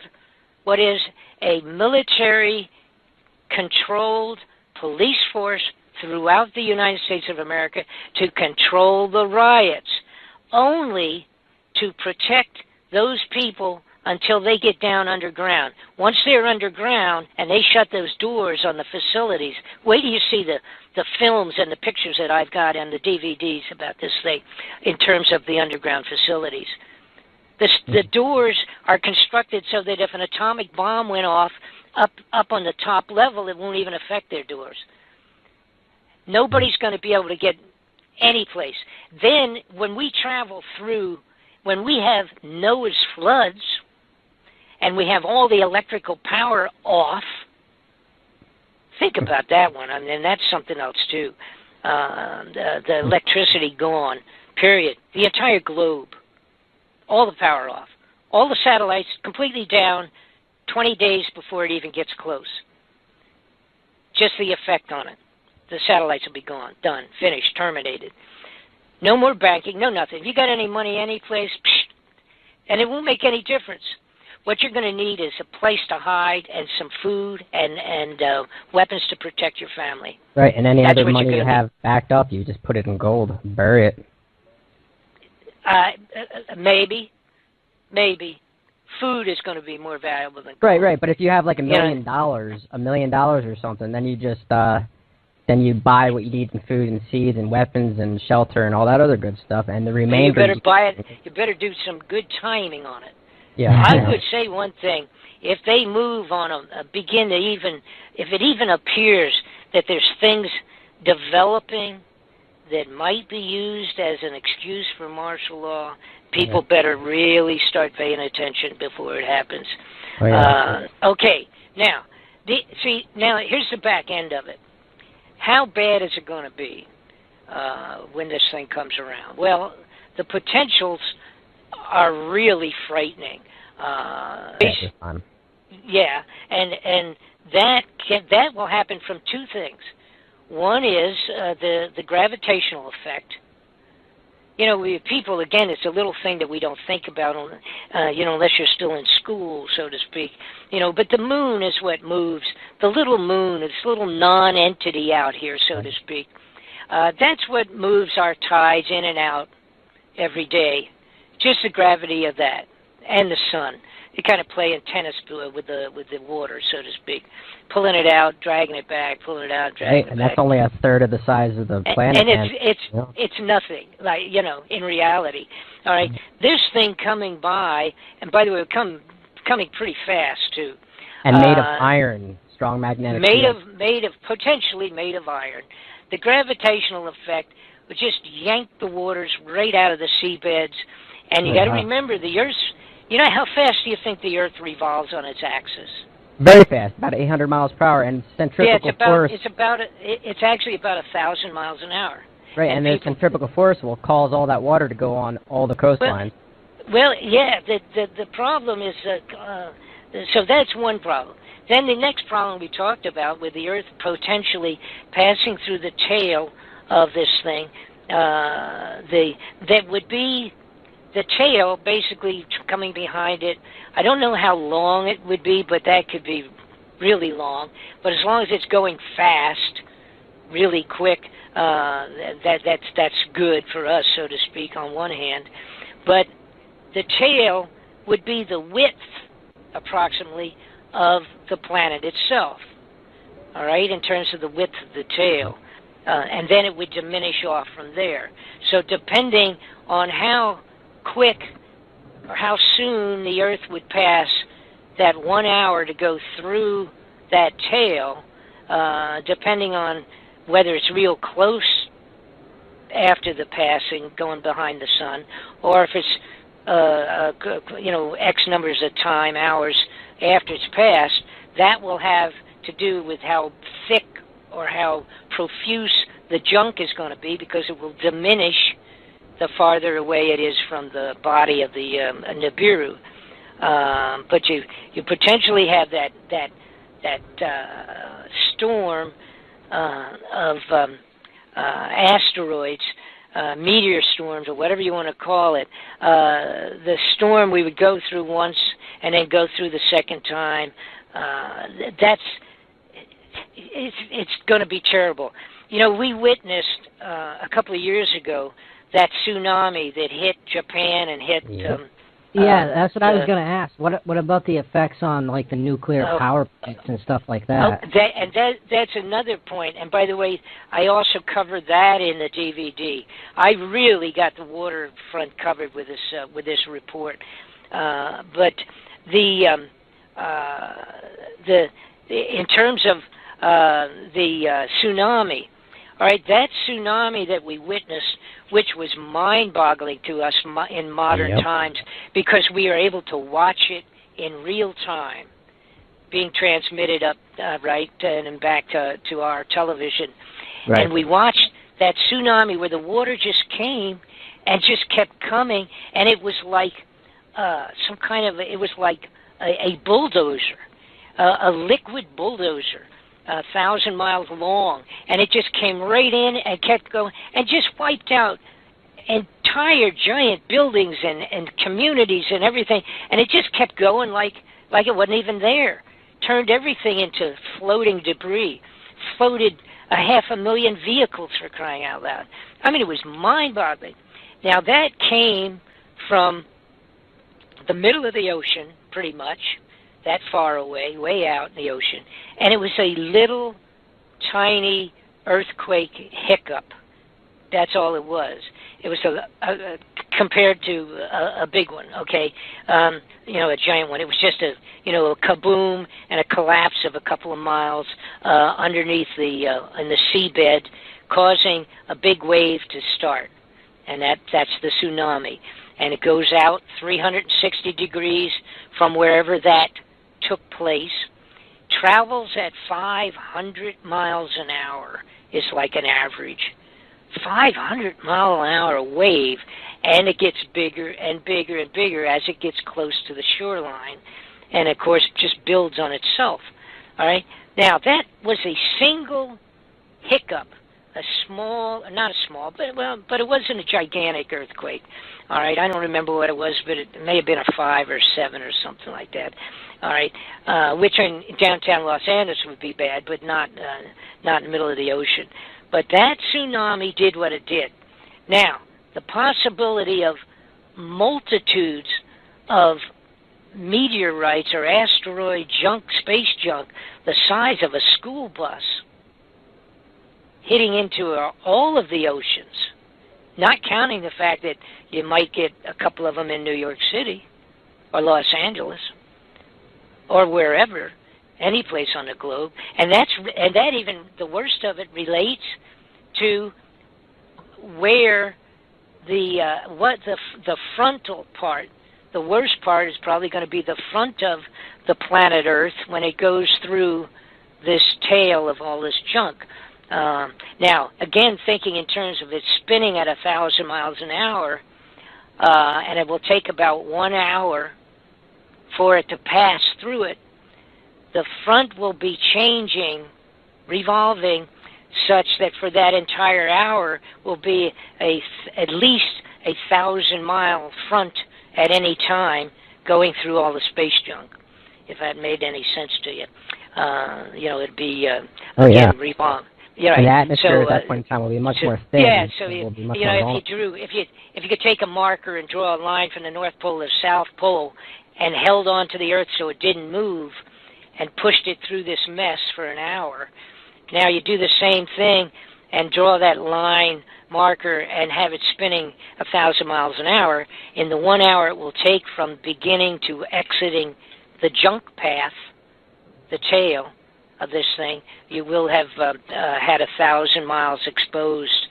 what is a military-controlled police force throughout the United States of America to control the riots, only to protect those people until they get down underground. Once they're underground and they shut those doors on the facilities, wait till you see the films and the pictures that I've got and the DVDs about this thing in terms of the underground facilities. The doors are constructed so that if an atomic bomb went off up on the top level, it won't even affect their doors. Nobody's going to be able to get any place. Then when we travel through, when we have Noah's floods, and we have all the electrical power off, think about that one. I mean, that's something else too. The electricity gone, period. The entire globe, all the power off. All the satellites completely down 20 days before it even gets close. Just the effect on it. The satellites will be gone, done, finished, terminated. No more banking, no nothing. If you got any money any place, and it won't make any difference. What you're going to need is a place to hide and some food and weapons to protect your family. Right, and any other money you have backed up, you just put it in gold, bury it. Maybe. Food is going to be more valuable than gold. Right, but if you have like $1 million or something, then you just then you buy what you need in food and seeds and weapons and shelter and all that other good stuff, and the remainder... You better buy it. You better do some good timing on it. Yeah. I would say one thing: if they move on begin to if it even appears that there's things developing that might be used as an excuse for martial law, people better really start paying attention before it happens. Okay, now here's the back end of it. How bad is it going to be when this thing comes around? Well, the potentials are really frightening. Yeah, and that will happen from two things. One is the gravitational effect. You know, people, again, it's a little thing that we don't think about, unless you're still in school, so to speak. But the moon is what moves. The little moon, this little non-entity out here, so to speak. That's what moves our tides in and out every day. Just the gravity of that, and the sun. You kind of play in tennis with the water, so to speak, pulling it out, dragging it back, pulling it out, dragging it back. And that's only a third of the size of the planet. And it's nothing, like in reality. All right, this thing coming by, and by the way, coming pretty fast too. And made of iron, strong magnetic field. Potentially made of iron. The gravitational effect would just yank the waters right out of the seabeds. And you got to remember, the Earth's, how fast do you think the Earth revolves on its axis? Very fast, about 800 miles per hour, and centrifugal force. It's actually about 1,000 miles an hour. Right, and the centrifugal force will cause all that water to go on all the coastlines. Well, yeah. The problem is that. So that's one problem. Then the next problem we talked about, with the Earth potentially passing through the tail of this thing, that would be the tail basically coming behind it. I don't know how long it would be, but that could be really long. But as long as it's going fast, really quick, that's good for us, so to speak, on one hand. But the tail would be the width, approximately, of the planet itself, all right, in terms of the width of the tail. And then it would diminish off from there. So depending on how quick or how soon the Earth would pass that 1 hour to go through that tail, depending on whether it's real close after the passing, going behind the sun, or if it's X numbers of time, hours after it's passed, that will have to do with how thick or how profuse the junk is going to be, because it will diminish the farther away it is from the body of the Nibiru. But you potentially have that storm of asteroids, meteor storms, or whatever you want to call it. The storm we would go through once and then go through the second time. It's going to be terrible. You know, we witnessed a couple of years ago that tsunami that hit Japan and hit. Yeah, that's what I was going to ask. What about the effects on like the nuclear power plants and stuff like that? That's another point. And by the way, I also covered that in the DVD. I really got the waterfront covered with this report. But in terms of the tsunami. All right, that tsunami that we witnessed, which was mind-boggling to us in modern times, because we are able to watch it in real time, being transmitted up, and back to our television. Right. And we watched that tsunami where the water just came and just kept coming, and it was like it was like a bulldozer, a liquid bulldozer. 1,000 miles long, and it just came right in and kept going and just wiped out entire giant buildings and communities and everything, and it just kept going like it wasn't even there. Turned everything into floating debris, floated 500,000 vehicles, for crying out loud. I mean, it was mind-boggling. Now, that came from the middle of the ocean, pretty much, that far away, way out in the ocean. And it was a little tiny earthquake hiccup. That's all it was. It was compared to a big one, okay? A giant one. It was just a kaboom and a collapse of a couple of miles underneath in the seabed, causing a big wave to start. And that's the tsunami. And it goes out 360 degrees from wherever that took place, travels at 500 miles an hour is like an average. 500-mile-an-hour wave, and it gets bigger and bigger and bigger as it gets close to the shoreline, and of course it just builds on itself. All right. Now that was a single hiccup, not but it wasn't a gigantic earthquake. All right, I don't remember what it was, but it may have been a 5 or 7 or something like that. All right, which in downtown Los Angeles would be bad, but not in the middle of the ocean. But that tsunami did what it did. Now, the possibility of multitudes of meteorites or asteroid junk, space junk, the size of a school bus, hitting into all of the oceans, not counting the fact that you might get a couple of them in New York City or Los Angeles or wherever, any place on the globe. And that even, the worst of it relates to where the frontal part, the worst part is probably going to be the front of the planet Earth when it goes through this tail of all this junk. Now, again, thinking in terms of it spinning at 1,000 miles an hour, and it will take about 1 hour for it to pass through it, the front will be changing, revolving, such that for that entire hour will be at least 1,000-mile front at any time going through all the space junk, if that made any sense to you. It'd be, revolve. Yeah, and the atmosphere at that point in time will be much more thin. Yeah, so if you could take a marker and draw a line from the North Pole to the South Pole and held on to the Earth so it didn't move and pushed it through this mess for an hour, now you do the same thing and draw that line marker and have it spinning 1,000 miles an hour. In the 1 hour it will take from beginning to exiting the junk path, the tail of this thing, you will have had 1,000 miles exposed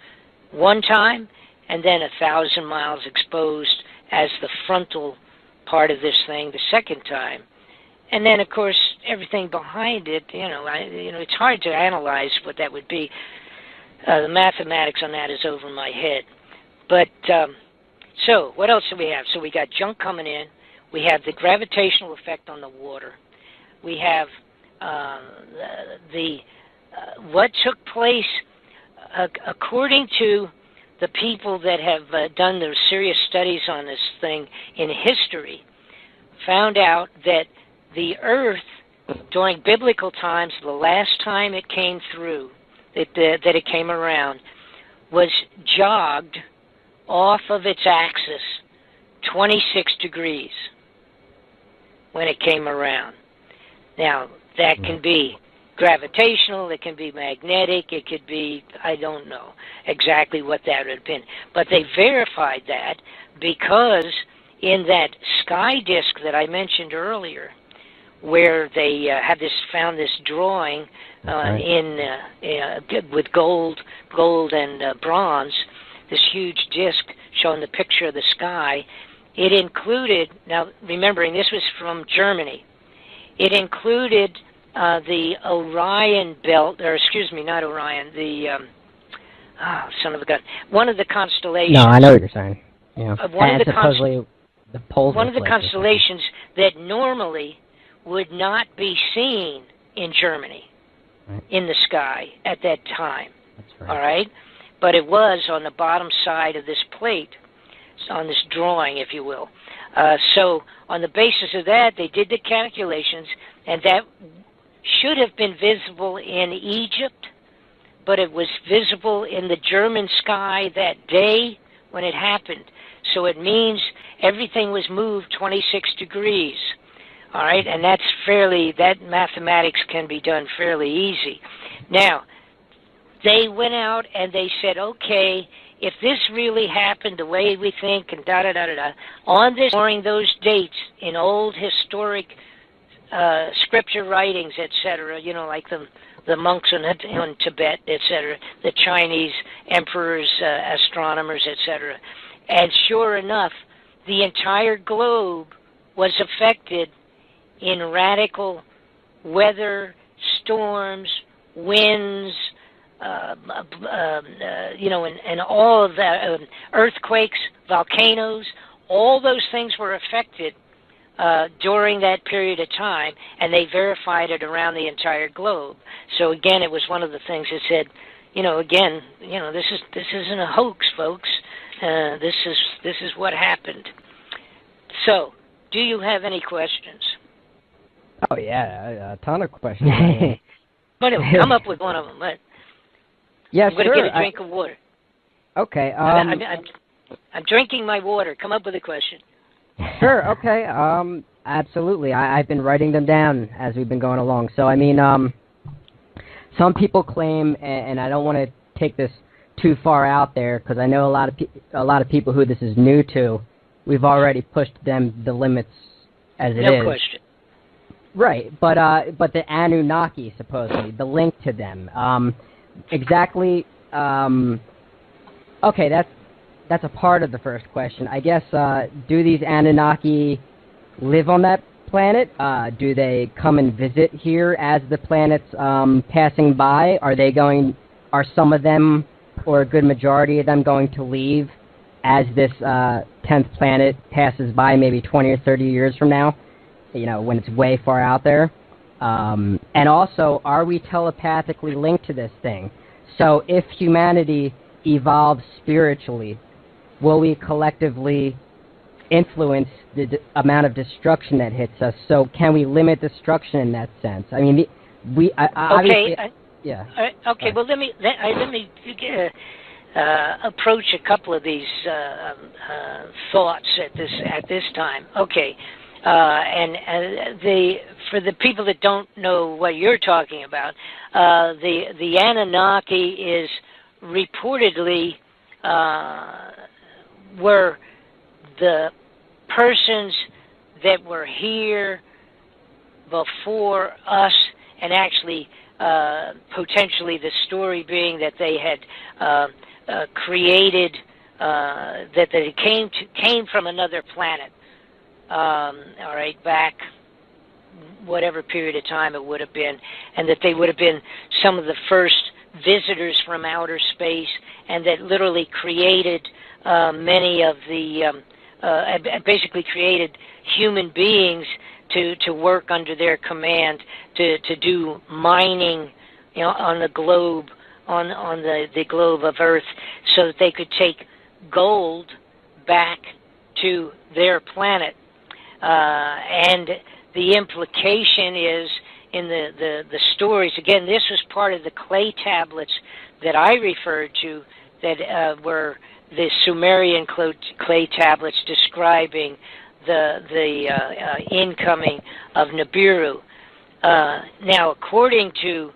one time, and then 1,000 miles exposed as the frontal part of this thing the second time. And then, of course, everything behind it, it's hard to analyze what that would be. The mathematics on that is over my head. But, so, what else do we have? So we got junk coming in. We have the gravitational effect on the water. We have what took place, according to the people that have done their serious studies on this thing in history, found out that the Earth, during biblical times, the last time it came through, that it came around, was jogged off of its axis 26 degrees when it came around. Now, that can be gravitational, it can be magnetic, it could be, I don't know exactly what that would have been. But they verified that because in that sky disk that I mentioned earlier, where they found this drawing with gold and bronze, this huge disk showing the picture of the sky. It included, now remembering this was from Germany, it included the Orion belt, or excuse me, not Orion, the son of a gun, one of the constellations. No, I know what you're saying. Yeah. One of the the constellations that normally would not be seen in Germany, in the sky at that time. That's right. All right? But it was on the bottom side of this plate, on this drawing, if you will. So on the basis of that, they did the calculations, and that should have been visible in Egypt, but it was visible in the German sky that day when it happened. So it means everything was moved 26 degrees. All right, and that mathematics can be done fairly easy. Now, they went out and they said, okay, if this really happened the way we think, and on this, during those dates in old historic scripture writings, etc., like the monks in Tibet, etc., the Chinese emperors, astronomers, etc., and sure enough, the entire globe was affected in radical weather, storms, winds, and all of that, earthquakes, volcanoes, all those things were affected during that period of time, and they verified it around the entire globe. So again, it was one of the things that said, this isn't a hoax, folks. This is what happened. So, do you have any questions? Oh yeah, a ton of questions. But anyway, come up with one of them. Yeah, I'm going to get a drink of water. Okay. I'm drinking my water. Come up with a question. Sure. Okay. Absolutely. I've been writing them down as we've been going along. So I mean, some people claim, and I don't want to take this too far out there because I know a lot of people who this is new to. We've already pushed them the limits as it is. No question. Right, but the Anunnaki, supposedly, the link to them, exactly. Okay, that's a part of the first question. I guess. Do these Anunnaki live on that planet? Do they come and visit here as the planet's passing by? Are some of them, or a good majority of them, going to leave as this 10th planet passes by, maybe 20 or 30 years from now? When it's way far out there. And also, are we telepathically linked to this thing? So if humanity evolves spiritually, will we collectively influence the amount of destruction that hits us? So can we limit destruction in that sense? I mean, yeah. Okay. Well, let me approach a couple of these thoughts at this time. Okay. For the people that don't know what you're talking about, the Anunnaki is reportedly were the persons that were here before us, and actually potentially the story being that they had created that they came from another planet. All right, back whatever period of time it would have been, and that they would have been some of the first visitors from outer space, and that literally created many of the, basically created human beings to work under their command, to do mining, on the globe, on the globe of Earth, so that they could take gold back to their planet. And the implication is in the stories, again, this was part of the clay tablets that I referred to, that were the Sumerian clay tablets describing the incoming of Nibiru. Now, according to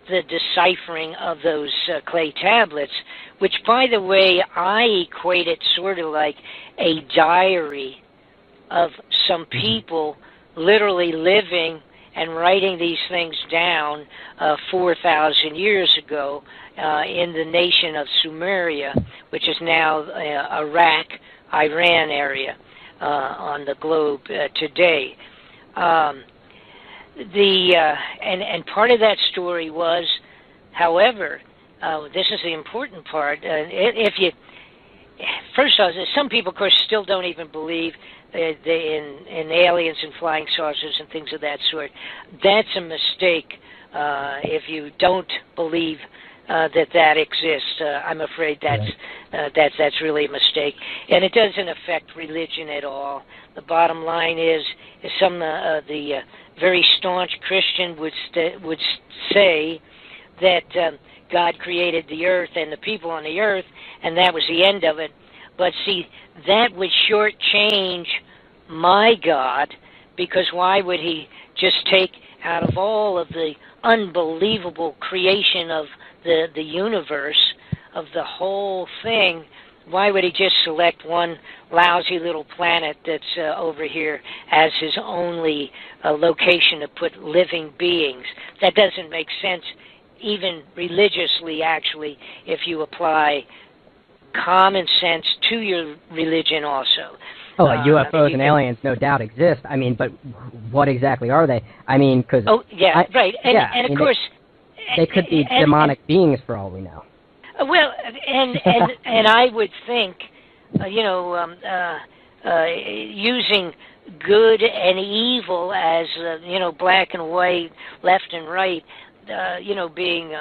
the deciphering of those clay tablets, which, by the way, I equate it sort of like a diary of some people literally living and writing these things down 4,000 years ago in the nation of Sumeria, which is now Iraq, Iran area on the globe today. And part of that story was, however, this is the important part. First off, some people, of course, still don't even believe in aliens and flying saucers and things of that sort. That's a mistake if you don't believe that exists. I'm afraid that's really a mistake, and it doesn't affect religion at all. The bottom line is some the very staunch Christian would say that God created the earth and the people on the earth, and that was the end of it. But see, that would shortchange my God, because why would he just take out of all of the unbelievable creation of the universe, of the whole thing, why would he just select one lousy little planet that's over here as his only location to put living beings? That doesn't make sense, even religiously, actually, if you apply common sense to your religion also. Oh, UFOs and aliens no doubt exist. I mean, but what exactly are they? I mean, because... Oh, yeah, right. And of course... They could be demonic beings for all we know. Well, and I would think, using good and evil as, black and white, left and right, being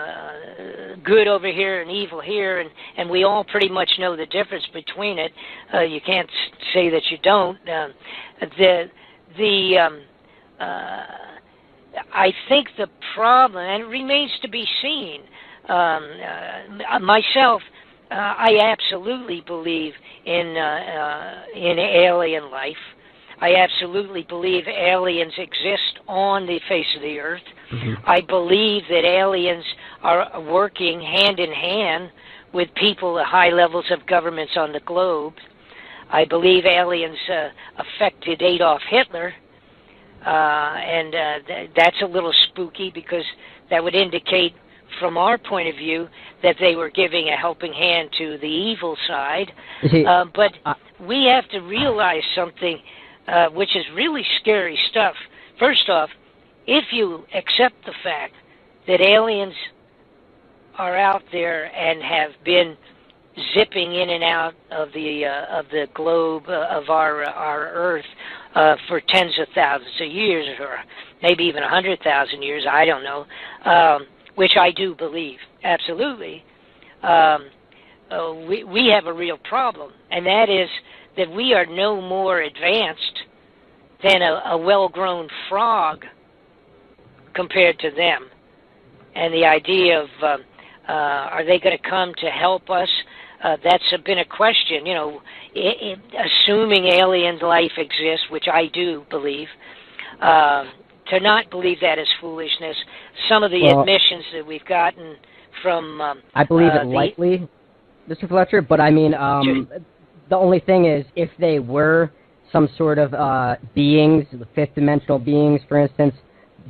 good over here and evil here, and we all pretty much know the difference between it. You can't say that you don't. I think the problem, and it remains to be seen, myself, I absolutely believe in alien life. I absolutely believe aliens exist on the face of the earth. Mm-hmm. I believe that aliens are working hand in hand with people at high levels of governments on the globe. I believe aliens affected Adolf Hitler. That's a little spooky, because that would indicate, from our point of view, that they were giving a helping hand to the evil side. But we have to realize something, which is really scary stuff. First off, if you accept the fact that aliens are out there and have been zipping in and out of the globe of our Earth for tens of thousands of years, or maybe even 100,000 years, I don't know, which I do believe, absolutely, we have a real problem, and that is that we are no more advanced than a well-grown frog compared to them. And the idea of, are they going to come to help us? That's been a question, assuming alien life exists, which I do believe. To not believe that is foolishness. Some of the admissions that we've gotten from... I believe it lightly, Mr. Fletcher, but I mean, the only thing is, if they were some sort of beings, fifth-dimensional beings, for instance,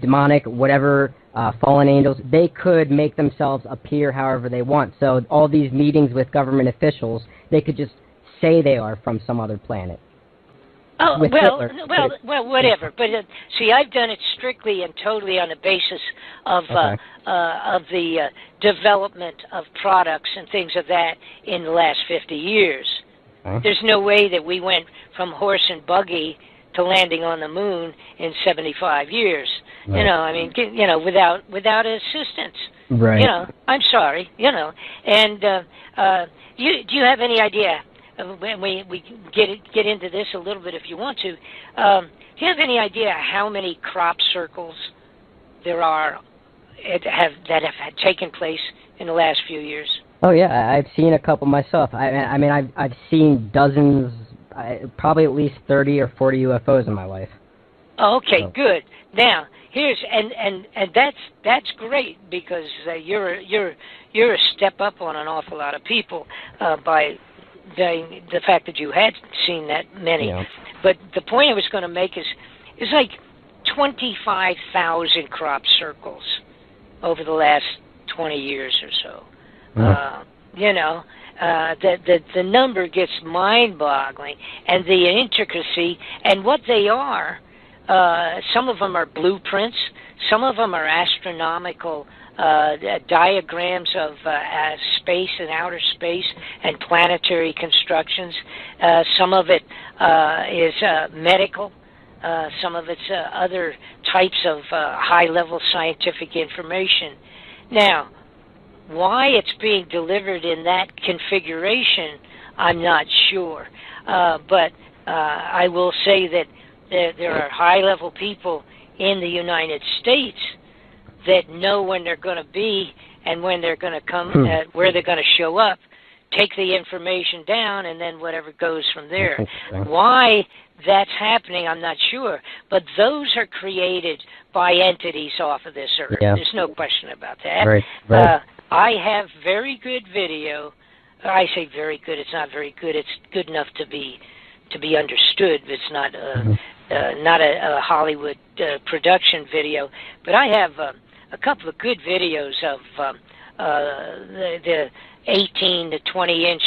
demonic, whatever, fallen angels, they could make themselves appear however they want. So all these meetings with government officials, they could just say they are from some other planet. Oh, with Hitler. well, whatever. But see, I've done it strictly and totally on the basis of the development of products and things of that in the last 50 years. Okay. There's no way that we went from horse and buggy to landing on the moon in 75 years. Right. You know, I mean, you know, without assistance. Right. You know, I'm sorry. You know, and do you have any idea? When we get into this a little bit, if you want to, do you have any idea how many crop circles there are that have taken place in the last few years? Oh yeah, I've seen a couple myself. I mean, I've seen dozens, probably at least 30 or 40 UFOs in my life. Oh, okay, so. Good. Now here's and that's great because you're a step up on an awful lot of people by the fact that you had seen that many. Yeah. But the point I was going to make is like 25,000 crop circles over the last 20 years or so. Yeah. You know, the number gets mind-boggling, and the intricacy and what they are. Some of them are blueprints. Some of them are astronomical diagrams of space and outer space and planetary constructions. Some of it is medical. Some of it's other types of high-level scientific information. Now, why it's being delivered in that configuration, I'm not sure. But I will say that there are high-level people in the United States that know when they're going to be and when they're going to come, where they're going to show up, take the information down, and then whatever goes from there. Why that's happening, I'm not sure. But those are created by entities off of this Earth. Yeah. There's no question about that. Right. I have very good video. I say very good. It's not very good. It's good enough to be understood. It's not not a Hollywood production video. But I have a couple of good videos of the 18 to 20 inch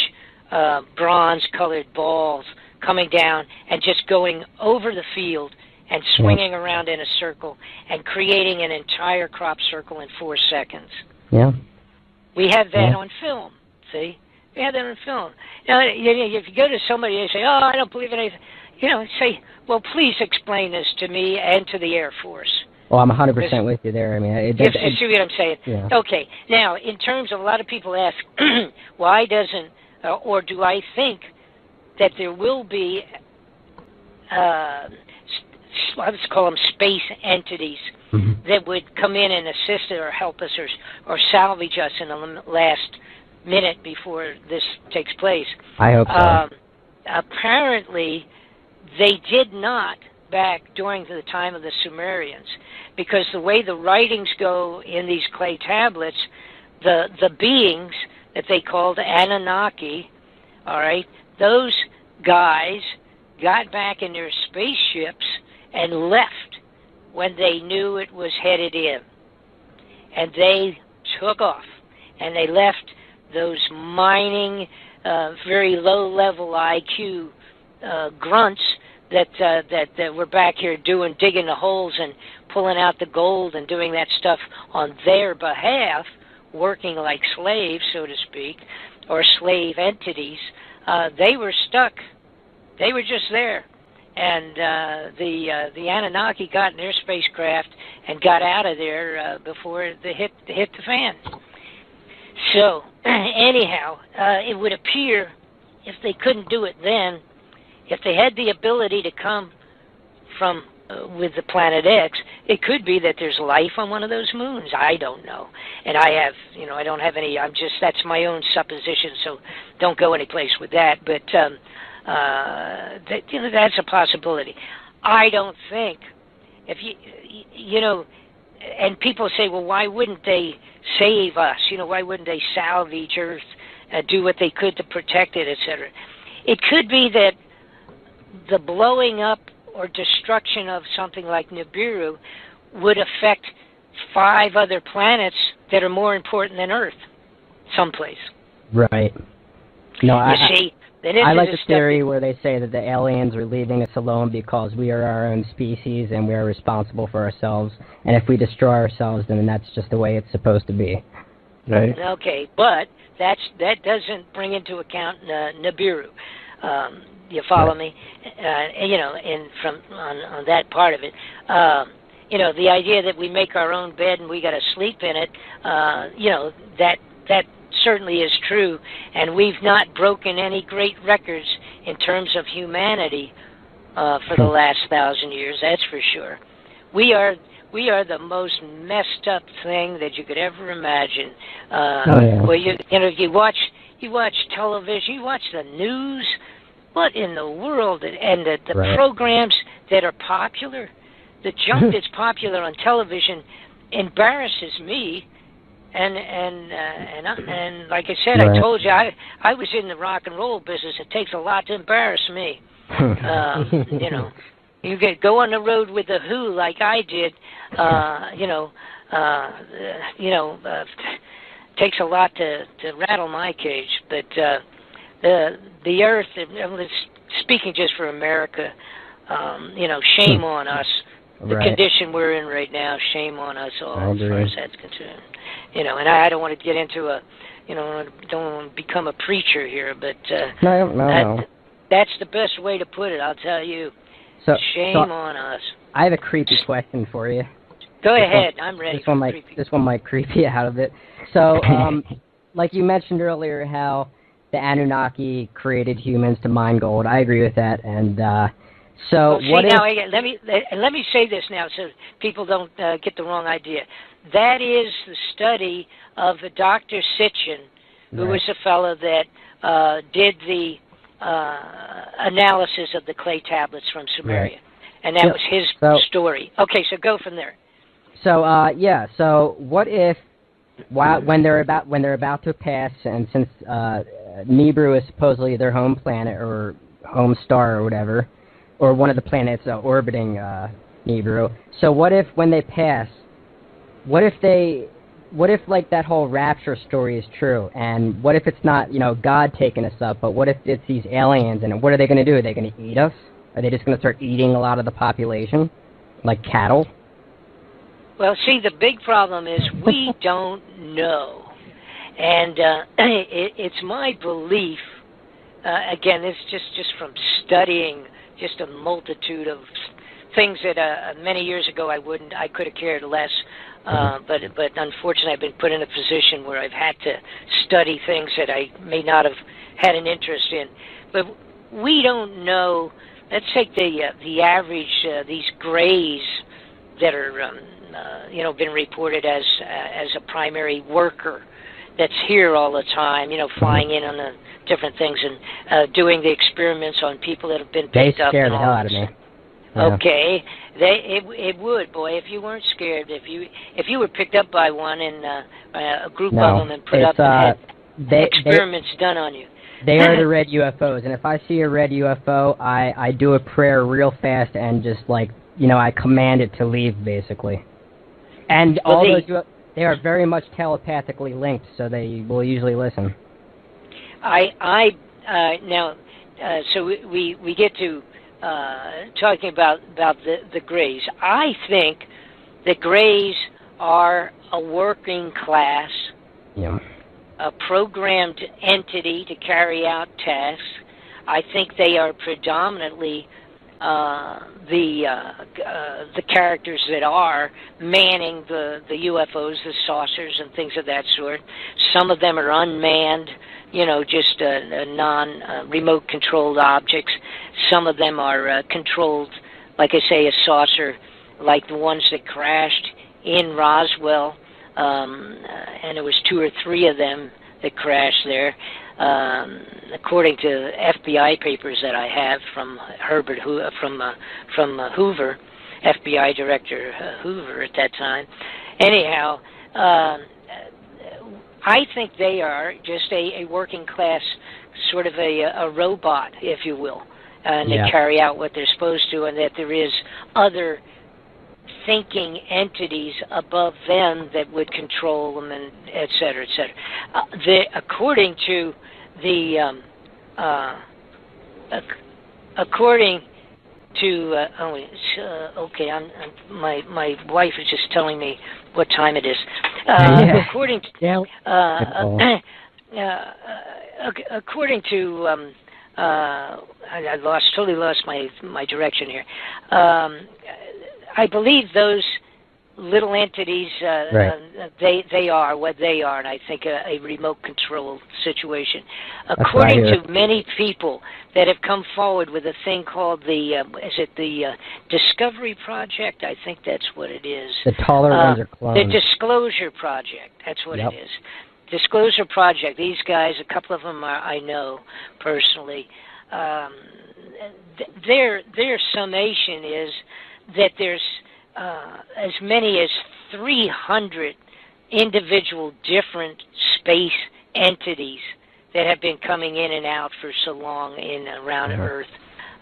bronze-colored balls coming down and just going over the field and swinging around in a circle and creating an entire crop circle in 4 seconds. Yeah. We have that on film, see? We have that on film. Now, if you go to somebody and say, oh, I don't believe in anything, you know, say, well, please explain this to me and to the Air Force. Well, I'm 100% with you there. I mean, you see what I'm saying? Yeah. Okay. Now, in terms of a lot of people ask, why doesn't, or do I think that there will be, let's call them space entities that would come in and assist or help us or salvage us in the last minute before this takes place? I hope so. Apparently, they did not back during the time of the Sumerians, because the way the writings go in these clay tablets, the beings that they called Anunnaki, all right, those guys got back in their spaceships and left when they knew it was headed in. And they took off, and they left those mining, very low-level IQ grunts that were back here digging the holes and pulling out the gold and doing that stuff on their behalf, working like slaves, so to speak, or slave entities. They were stuck. They were just there. And the Anunnaki got in their spacecraft and got out of there before they hit the fan. So, anyhow, it would appear, if they couldn't do it then, if they had the ability to come from with the Planet X, it could be that there's life on one of those moons. I don't know. And I have, I don't have any, that's my own supposition, so don't go any place with that. But, that's a possibility. I don't think, if and people say, well, why wouldn't they save us? Why wouldn't they salvage Earth, do what they could to protect it, etc.? It could be that the blowing up or destruction of something like Nibiru would affect 5 other planets that are more important than Earth, someplace. Right. You see, I like the theory where they say that the aliens are leaving us alone because we are our own species and we are responsible for ourselves. And if we destroy ourselves, then that's just the way it's supposed to be. Right? Okay, but that doesn't bring into account Nibiru. You follow me? You know, on that part of it. You know, the idea that we make our own bed and we got to sleep in it. You know, that certainly is true, and we've not broken any great records in terms of humanity for the last 1,000 years. That's for sure. We are the most messed up thing that you could ever imagine. Well, you know, you watch television, you watch the news. What in the world? And the programs that are popular, the junk that's popular on television, embarrasses me. And like I said, I told you, I was in the rock and roll business. It takes a lot to embarrass me. You know, you go on the road with the Who like I did. Takes a lot to rattle my cage. But the Earth, speaking just for America, you know, shame on us. The condition we're in right now, shame on us all, as far as that's concerned. You know, and I don't want to get into don't want to become a preacher here, but that's the best way to put it, I'll tell you. Shame on us. I have a creepy question for you. Go ahead, I'm ready. This one might creep you out of it. So, like you mentioned earlier, how the Anunnaki created humans to mine gold. I agree with that, and so let me say this now, so people don't get the wrong idea. That is the study of Dr. Sitchin, who was a fellow that did the analysis of the clay tablets from Sumeria, and that was his story. Okay, so go from there. So so what if when they're about to pass, and since Nibiru is supposedly their home planet or home star or whatever, or one of the planets orbiting Nibiru. So what if when they pass, what if like that whole rapture story is true, and what if it's not, you know, God taking us up, but what if it's these aliens, and what are they going to do? Are they going to eat us? Are they just going to start eating a lot of the population, like cattle? Well, see, the big problem is we don't know, and it's my belief. Again, it's just from studying just a multitude of things that many years ago I could have cared less. But unfortunately, I've been put in a position where I've had to study things that I may not have had an interest in. But we don't know. Let's take the average these grays that are been reported as a primary worker that's here all the time. You know, flying in on the different things and doing the experiments on people that have been picked up. They scared the hell out of me. Yeah. Okay, it would, boy, if you weren't scared, if you were picked up by one and a group of them and put up and had experiments done on you. They are the red UFOs, and if I see a red UFO, I do a prayer real fast and just like, you know, I command it to leave basically. And they are very much telepathically linked, so they will usually listen. So we get to talking about the Greys. I think the Greys are a working class, a programmed entity to carry out tasks. I think they are predominantly the characters that are manning the UFOs, the saucers, and things of that sort. Some of them are unmanned, you know, just non-remote controlled objects. Some of them are controlled, like I say, a saucer, like the ones that crashed in Roswell, and there was 2 or 3 of them that crashed there. According to FBI papers that I have from Hoover, FBI Director Hoover at that time. Anyhow, I think they are just a working class, sort of a robot, if you will, and they carry out what they're supposed to, and that there is other thinking entities above them that would control them, and et cetera, et cetera. According to the according to okay, my wife is just telling me what time it is. According to according to I totally lost my direction here. I believe those little entities, they are what they are, and I think a remote control situation. According to many people that have come forward with a thing called the Discovery Project? I think that's what it is. The taller ones are clones. The Disclosure Project, that's what it is. Disclosure Project. These guys, a couple of them I know personally. Their summation is that there's as many as 300 individual different space entities that have been coming in and out for so long around Earth,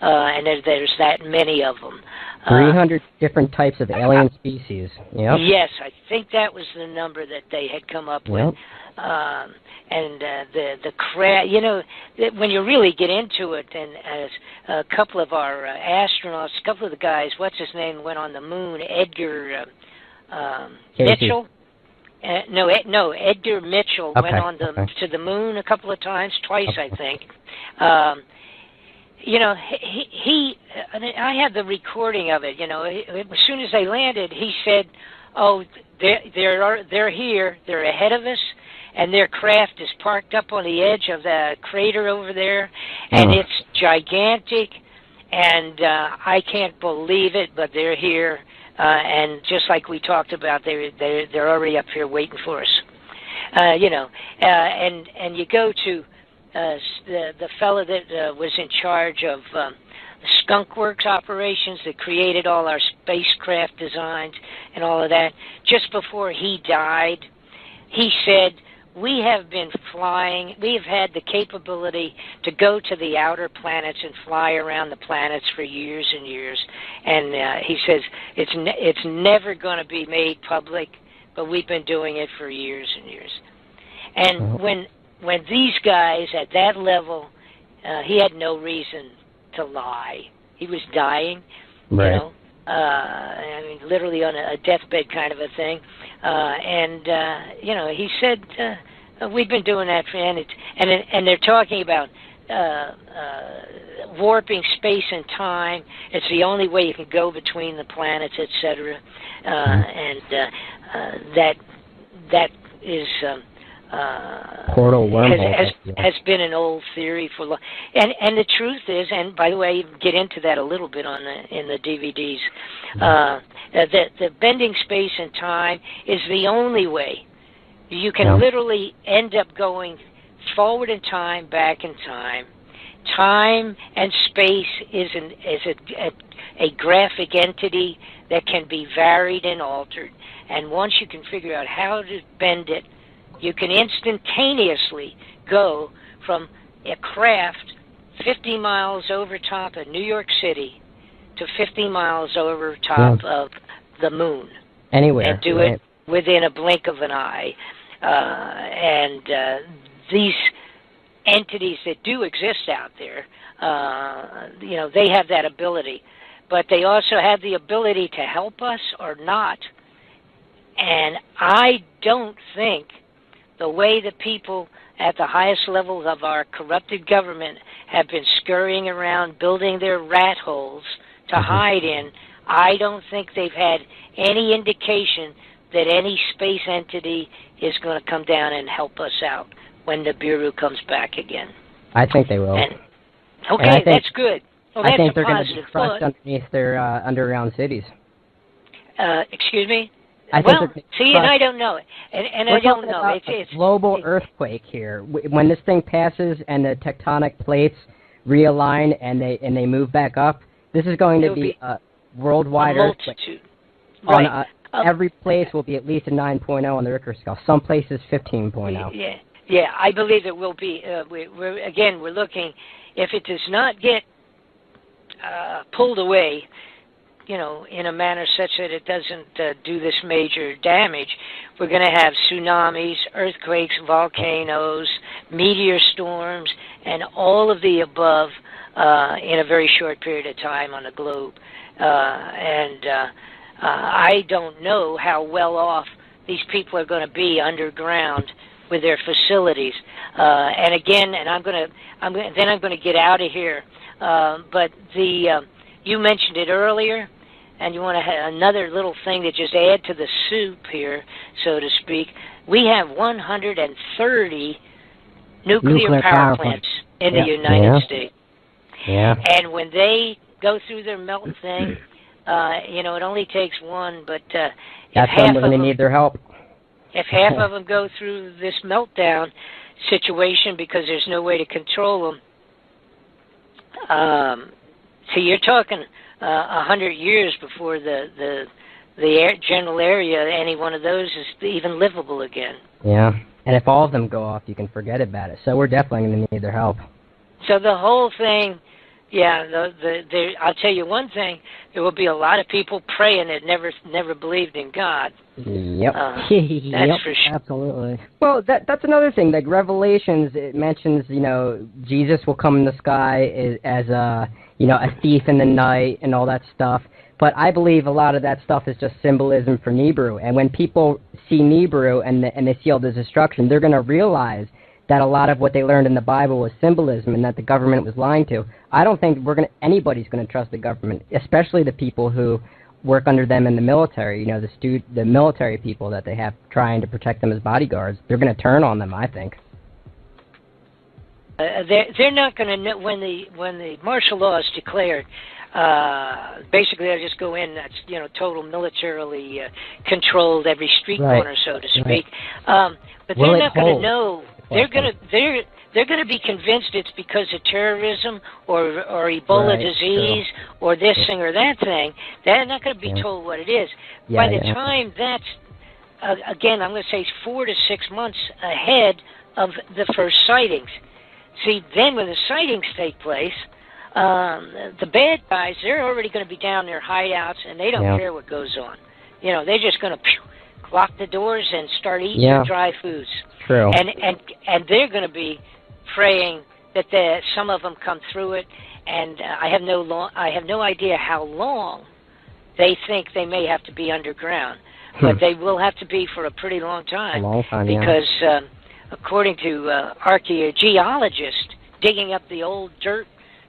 and there's that many of them. 300 different types of alien species. Yep. Yes, I think that was the number that they had come up with. And the craft, when you really get into it, and as a couple of our astronauts, a couple of the guys, what's his name, went on the moon, Edgar Mitchell. Edgar Mitchell went on to the moon a couple of times, twice I think. I have the recording of it. As soon as they landed, he said, "Oh, they're here. They're ahead of us." And their craft is parked up on the edge of the crater over there, and it's gigantic, and I can't believe it, but they're here, and just like we talked about, they're already up here waiting for us, and you go to the fellow that was in charge of Skunk Works operations that created all our spacecraft designs and all of that. Just before he died, he said, "We have been flying, we have had the capability to go to the outer planets and fly around the planets for years and years." And he says, it's never going to be made public, but we've been doing it for years and years. And when these guys at that level, he had no reason to lie. He was dying, I mean, literally on a deathbed kind of a thing. He said, we've been doing that for, and they're talking about warping space and time. It's the only way you can go between the planets, etc. That is portal wormhole has been an old theory for long. And the truth is, and by the way, you get into that a little bit in the DVDs. The bending space and time is the only way. You can literally end up going forward in time, back in time. Time and space is a graphic entity that can be varied and altered. And once you can figure out how to bend it, you can instantaneously go from a craft 50 miles over top of New York City to 50 miles over top of the moon. Anywhere. And do it within a blink of an eye. These entities that do exist out there, they have that ability. But they also have the ability to help us or not. And I don't think the way the people at the highest levels of our corrupted government have been scurrying around building their rat holes to hide in, I don't think they've had any indication that any space entity is going to come down and help us out when the Nibiru comes back again. I think they will. That's good. Well, I think they're going to be crushed underneath their underground cities. Excuse me? And I don't know. And I don't know. It's a global earthquake here. When this thing passes and the tectonic plates realign and they move back up, this is going to be a worldwide earthquake. Right. Every place will be at least a 9.0 on the Richter scale. Some places 15.0. Yeah. I believe it will be. We're looking. If it does not get pulled away, in a manner such that it doesn't do this major damage, we're going to have tsunamis, earthquakes, volcanoes, meteor storms, and all of the above in a very short period of time on the globe. I don't know how well off these people are going to be underground with their facilities. And I'm going to get out of here. But you mentioned it earlier, and you want to have another little thing to just add to the soup here, so to speak. We have 130 nuclear power plants in the United States. Yeah. And when they go through their melt thing, it only takes one, but that's when they need their help. If half of them go through this meltdown situation because there's no way to control them, so you're talking 100 years before the general area, any one of those is even livable again. Yeah, and if all of them go off, you can forget about it. So we're definitely going to need their help. So the whole thing, I'll tell you one thing, there will be a lot of people praying that never believed in God. Yep. That's for sure. Absolutely. Well, that's another thing. Like Revelations, it mentions, Jesus will come in the sky as a thief in the night and all that stuff. But I believe a lot of that stuff is just symbolism for Nibiru. And when people see Nibiru and they see all the destruction, they're going to realize that a lot of what they learned in the Bible was symbolism and that the government was lying to. I don't think anybody's going to trust the government, especially the people who work under them in the military. The military people that they have trying to protect them as bodyguards. They're going to turn on them, I think. They're not going to know when the martial law is declared. Basically, they'll just go in. That's total militarily controlled every street corner, so to speak. Right. But they're not going to know. They're going to be convinced it's because of terrorism or Ebola disease or this thing or that thing. They're not going to be told what it is. By the time that's, again, I'm going to say 4 to 6 months ahead of the first sightings. See, then when the sightings take place, the bad guys, they're already going to be down their hideouts, and they don't care what goes on. They're just going to lock the doors and start eating their dry foods. True. And they're going to be praying that some of them come through it, and I have no idea how long they think they may have to be underground, but they will have to be for a pretty long time. A long time, because according to archaeologists digging up the old dirt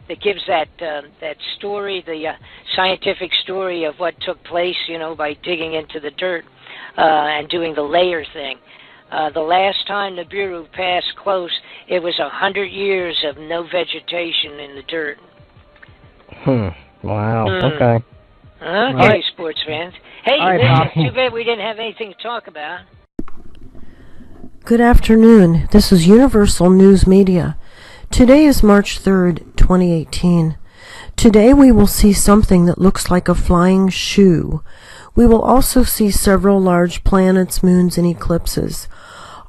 that gives that story, the scientific story of what took place, by digging into the dirt and doing the layer thing. The last time Nibiru passed close, it was 100 years of no vegetation in the dirt. Wow. Okay. Okay, sports fans. Hey, right, too bad we didn't have anything to talk about. Good afternoon. This is Universal News Media. Today is March 3rd, 2018. Today we will see something that looks like a flying shoe. We will also see several large planets, moons, and eclipses.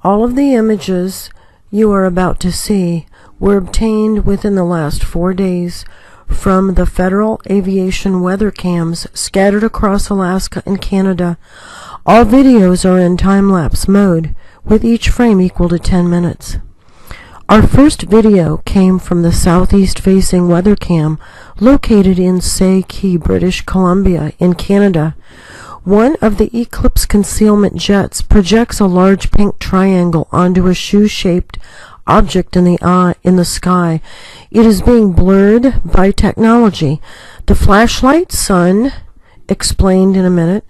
All of the images you are about to see were obtained within the last 4 days from the Federal Aviation weather cams scattered across Alaska and Canada. All videos are in time-lapse mode, with each frame equal to 10 minutes. Our first video came from the southeast-facing weather cam located in Say Key, British Columbia, in Canada. One of the eclipse concealment jets projects a large pink triangle onto a shoe-shaped object in the sky. It is being blurred by technology. The flashlight sun, explained in a minute,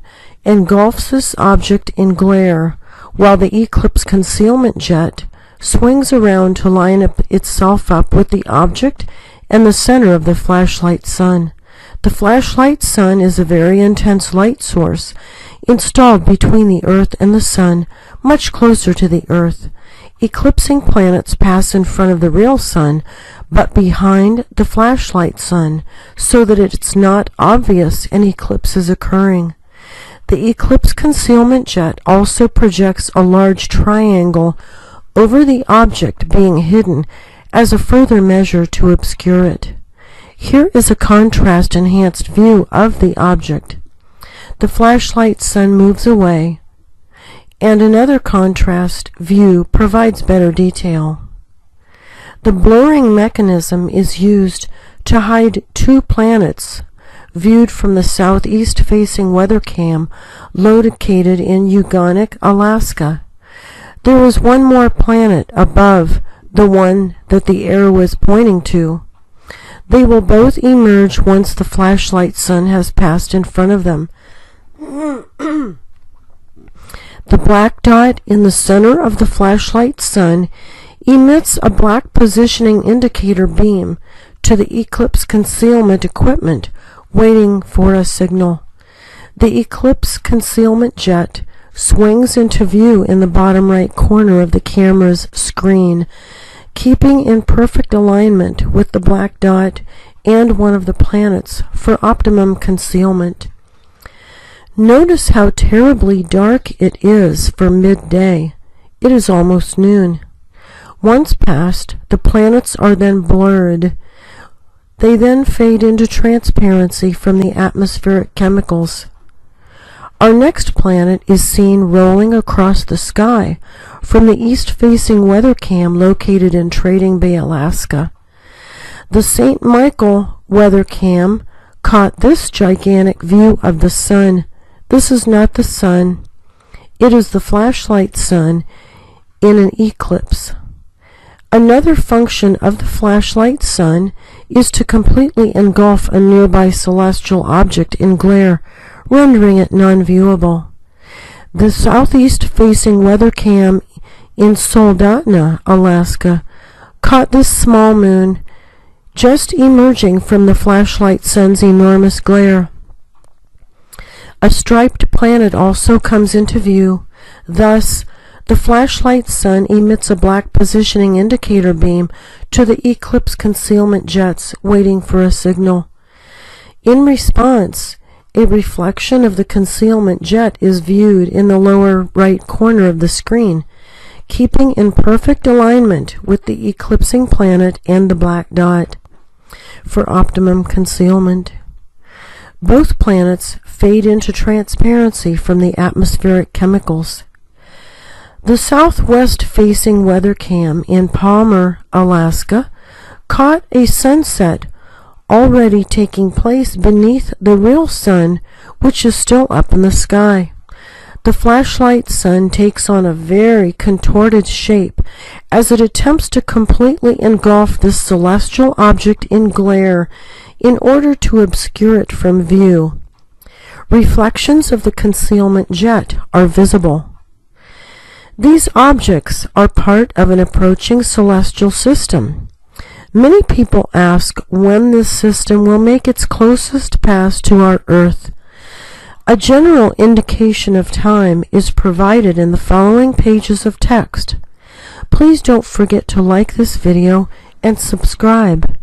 engulfs this object in glare, while the eclipse concealment jet swings around to line itself up with the object and the center of the flashlight sun. The flashlight sun is a very intense light source installed between the Earth and the Sun, much closer to the Earth. Eclipsing planets pass in front of the real sun, but behind the flashlight sun, so that it's not obvious an eclipse is occurring. The eclipse concealment jet also projects a large triangle over the object being hidden as a further measure to obscure it. Here is a contrast-enhanced view of the object. The flashlight sun moves away, and another contrast view provides better detail. The blurring mechanism is used to hide two planets viewed from the southeast-facing weather cam located in Yukon, Alaska. There is one more planet above the one that the arrow was pointing to. They will both emerge once the flashlight sun has passed in front of them. The black dot in the center of the flashlight sun emits a black positioning indicator beam to the eclipse concealment equipment waiting for a signal. The eclipse concealment jet swings into view in the bottom right corner of the camera's screen, keeping in perfect alignment with the black dot and one of the planets for optimum concealment. Notice how terribly dark it is for midday. It is almost noon. Once past, the planets are then blurred. They then fade into transparency from the atmospheric chemicals. Our next planet is seen rolling across the sky from the east-facing weather cam located in Trading Bay, Alaska. The St. Michael weather cam caught this gigantic view of the sun. This is not the sun. It is the flashlight sun in an eclipse. Another function of the flashlight sun is to completely engulf a nearby celestial object in glare, rendering it non-viewable. The southeast-facing weather cam in Soldotna, Alaska, caught this small moon just emerging from the flashlight sun's enormous glare. A striped planet also comes into view. Thus, the flashlight sun emits a black positioning indicator beam to the eclipse concealment jets waiting for a signal. In response, a reflection of the concealment jet is viewed in the lower right corner of the screen, keeping in perfect alignment with the eclipsing planet and the black dot for optimum concealment. Both planets fade into transparency from the atmospheric chemicals. The southwest-facing weather cam in Palmer, Alaska, caught a sunset already taking place beneath the real sun, which is still up in the sky. The flashlight sun takes on a very contorted shape as it attempts to completely engulf this celestial object in glare in order to obscure it from view. Reflections of the concealment jet are visible. These objects are part of an approaching celestial system. Many people ask when this system will make its closest pass to our Earth. A general indication of time is provided in the following pages of text. Please don't forget to like this video and subscribe.